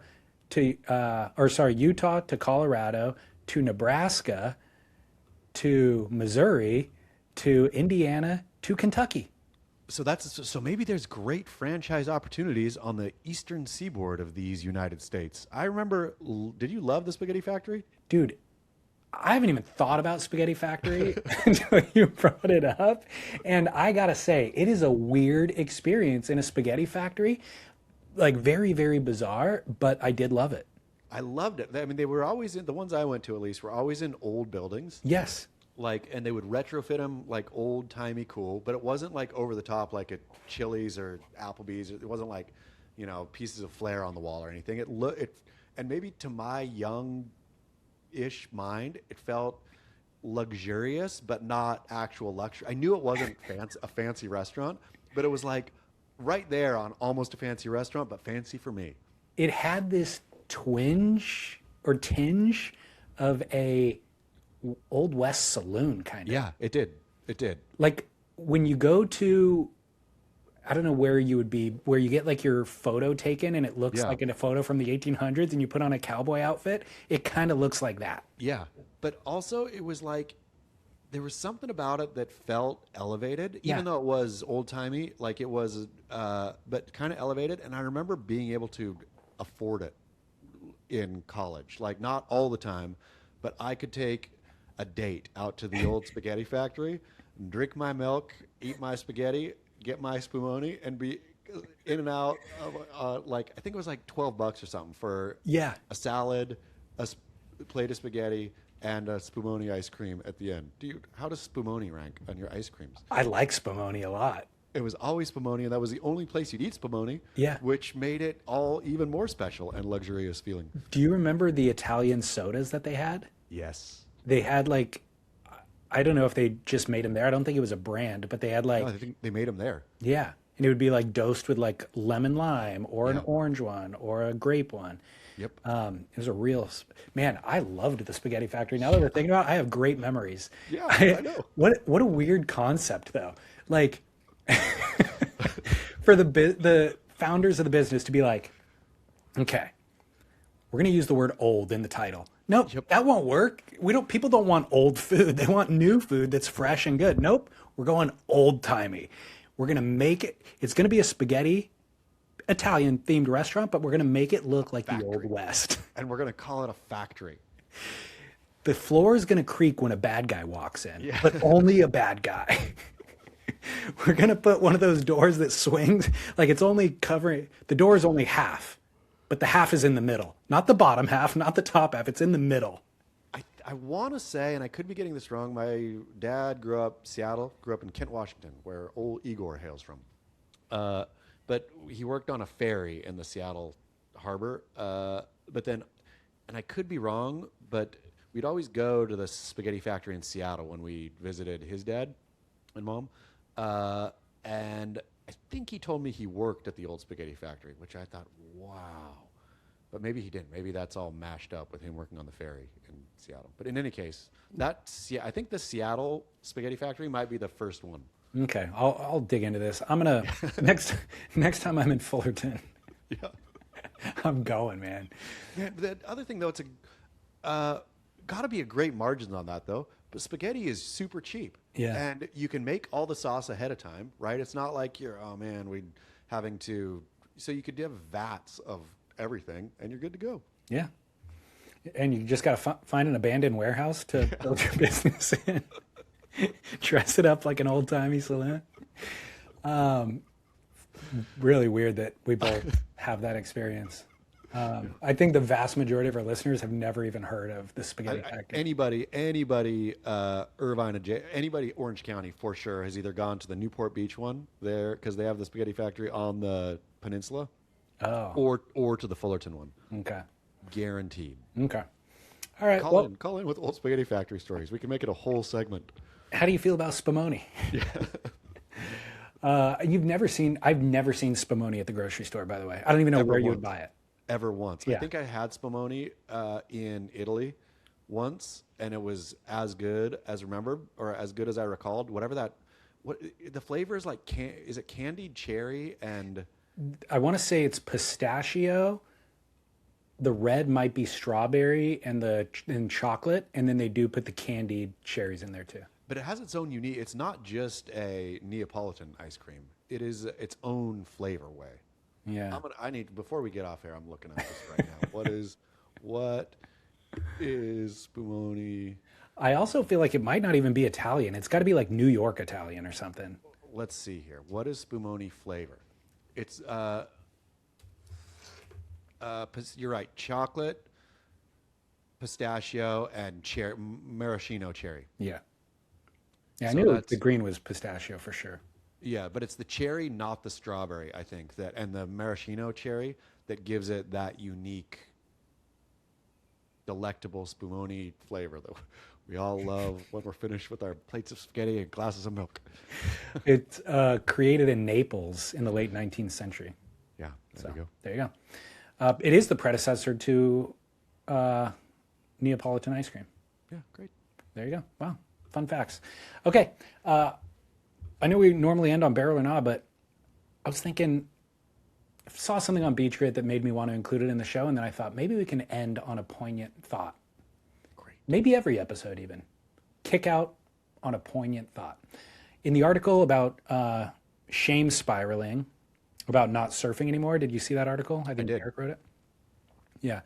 to Colorado to Nebraska to Missouri to Indiana to Kentucky. So maybe there's great franchise opportunities on the eastern seaboard of these United States. I remember, did you love the Spaghetti Factory? Dude, I haven't even thought about Spaghetti Factory until you brought it up. And I gotta say, it is a weird experience in a spaghetti factory. Like very, very bizarre, but I did love it. I loved it. I mean, they were always the ones I went to at least, were always in old buildings. Yes. And they would retrofit them like old timey cool, but it wasn't like over the top like at Chili's or Applebee's. It wasn't like, pieces of flair on the wall or anything. And maybe to my young-ish mind, it felt luxurious, but not actual luxury. I knew it wasn't a fancy restaurant, but it was like right there on almost a fancy restaurant, but fancy for me. It had this tinge of a Old West saloon kind of. Yeah, it did. Like when you go to, I don't know where you would be, where you get like your photo taken and it looks like in a photo from the 1800s and you put on a cowboy outfit, it kind of looks like that. Yeah, but also it was like, there was something about it that felt elevated, even though it was old-timey, like it was, but kind of elevated. And I remember being able to afford it in college, like not all the time, but I could take a date out to the old Spaghetti Factory, drink my milk, eat my spaghetti, get my spumoni, and be in and out of, I think it was like $12 or something for a salad, a plate of spaghetti, and a spumoni ice cream at the end. How does spumoni rank on your ice creams? I like spumoni a lot. It was always spumoni, and that was the only place you'd eat spumoni, which made it all even more special and luxurious feeling. Do you remember the Italian sodas that they had? Yes. They had like, I don't know if they just made them there. I don't think it was a brand, but they had like... No, I think they made them there. Yeah. And it would be like dosed with like lemon lime or an orange one or a grape one. Yep. It was a real... Man, I loved the Spaghetti Factory. Now that we're thinking about it, I have great memories. Yeah, I know. What a weird concept, though. Like, for the founders of the business to be like, okay, we're going to use the word old in the title. Nope, that won't work. People don't want old food. They want new food that's fresh and good. Nope, we're going old timey. We're going to make it, it's going to be a spaghetti Italian themed restaurant, but we're going to make it look like the Old West. And we're going to call it a factory. The floor is going to creak when a bad guy walks in, but only a bad guy. We're going to put one of those doors that swings, like it's only covering, the door is only half, but the half is in the middle. Not the bottom half, not the top half, it's in the middle. I want to say, and I could be getting this wrong, my dad grew up in Kent, Washington, where old Igor hails from. But he worked on a ferry in the Seattle harbor. But then, and I could be wrong, but we'd always go to the spaghetti factory in Seattle when we visited his dad and mom. And I think he told me he worked at the old spaghetti factory, which I thought, wow. But maybe he didn't. Maybe that's all mashed up with him working on the ferry in Seattle. But in any case, I think the Seattle spaghetti factory might be the first one. Okay, I'll dig into this. I'm gonna next time I'm in Fullerton. Yeah, I'm going, man. Yeah, the other thing though, it's got to be a great margin on that though. But spaghetti is super cheap. Yeah, and you can make all the sauce ahead of time, right? It's not like so you could have vats of everything and you're good to go. Yeah, and you just got to find an abandoned warehouse to build your business in. Dress it up like an old-timey saloon. Really weird that we both have that experience. I think the vast majority of our listeners have never even heard of the spaghetti factory. Anybody, Irvine, anybody Orange County for sure has either gone to the Newport Beach one there because they have the spaghetti factory on the peninsula, or to the Fullerton one. Okay, guaranteed. Okay, all right. Call in with old spaghetti factory stories. We can make it a whole segment. How do you feel about spumoni? Yeah. I've never seen spumoni at the grocery store, by the way. I don't even know where you would buy it. Ever once. Yeah. I think I had spumoni in Italy once, and it was as good as remembered, or as good as I recalled. The flavor is like, is it candied cherry and... I want to say it's pistachio. The red might be strawberry and chocolate, and then they do put the candied cherries in there too. But it has its own unique. It's not just a Neapolitan ice cream. It is its own flavor way. Yeah. Before we get off here, I'm looking at this right now. What is spumoni? I also feel like it might not even be Italian. It's got to be like New York Italian or something. Let's see here. What is spumoni flavor? It's you're right. Chocolate, pistachio, and maraschino cherry. Yeah. Yeah, I knew the green was pistachio for sure. Yeah, but it's the cherry, not the strawberry, I think, and the maraschino cherry that gives it that unique, delectable spumoni flavor that we all love when we're finished with our plates of spaghetti and glasses of milk. It's created in Naples in the late 19th century. Yeah, there you go. There you go. It is the predecessor to Neapolitan ice cream. Yeah, great. There you go. Wow. Fun facts. Okay. I know we normally end on barrel or not, but I was thinking, I saw something on Beach Grit that made me want to include it in the show, and then I thought maybe we can end on a poignant thought. Great. Maybe every episode even. Kick out on a poignant thought. In the article about shame spiraling, about not surfing anymore, did you see that article? I think Eric wrote it. Yeah.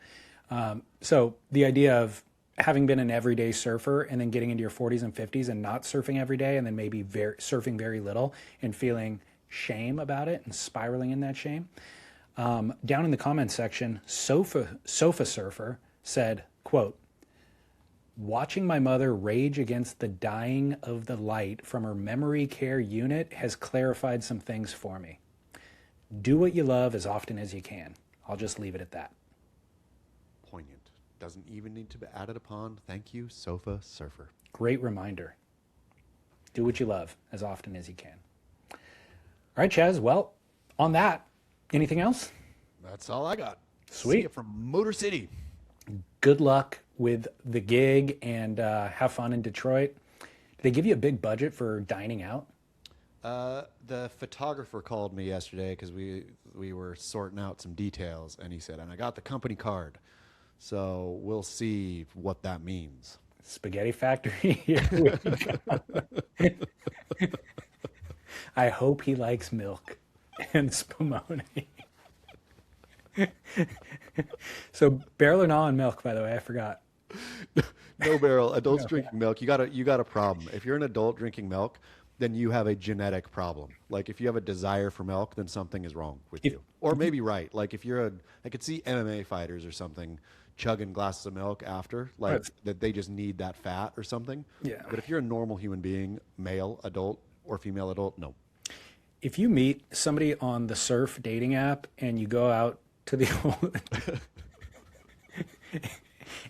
So the idea of having been an everyday surfer and then getting into your 40s and 50s and not surfing every day and then maybe surfing very little and feeling shame about it and spiraling in that shame. Down in the comments section, Sofa Surfer said, quote, "Watching my mother rage against the dying of the light from her memory care unit has clarified some things for me. Do what you love as often as you can. I'll just leave it at that." Poignant. Doesn't even need to be added upon. Thank you, Sofa Surfer. Great reminder. Do what you love as often as you can. All right, Chaz. Well, on that, anything else? That's all I got. Sweet. See you from Motor City. Good luck with the gig and have fun in Detroit. Did they give you a big budget for dining out? The photographer called me yesterday because we were sorting out some details, and he said, and I got the company card. So we'll see what that means. Spaghetti factory. Here we go. I hope he likes milk and spumoni. So barrel or non-milk, by the way, I forgot. No barrel. Adults drinking milk. You got a problem. If you're an adult drinking milk, then you have a genetic problem. Like if you have a desire for milk, then something is wrong with you. Or maybe right. Like if I could see MMA fighters or something chugging glasses of milk after, like that they just need that fat or something. Yeah. But if you're a normal human being, male adult or female adult, no. If you meet somebody on the Surf dating app and you go out to the old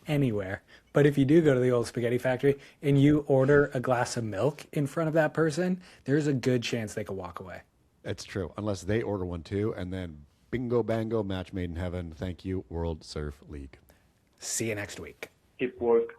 anywhere, but if you do go to the old spaghetti factory and you order a glass of milk in front of that person, there's a good chance they could walk away. It's true, unless they order one too, and then bingo bango, match made in heaven. Thank you, World Surf League. See you next week. Keep work.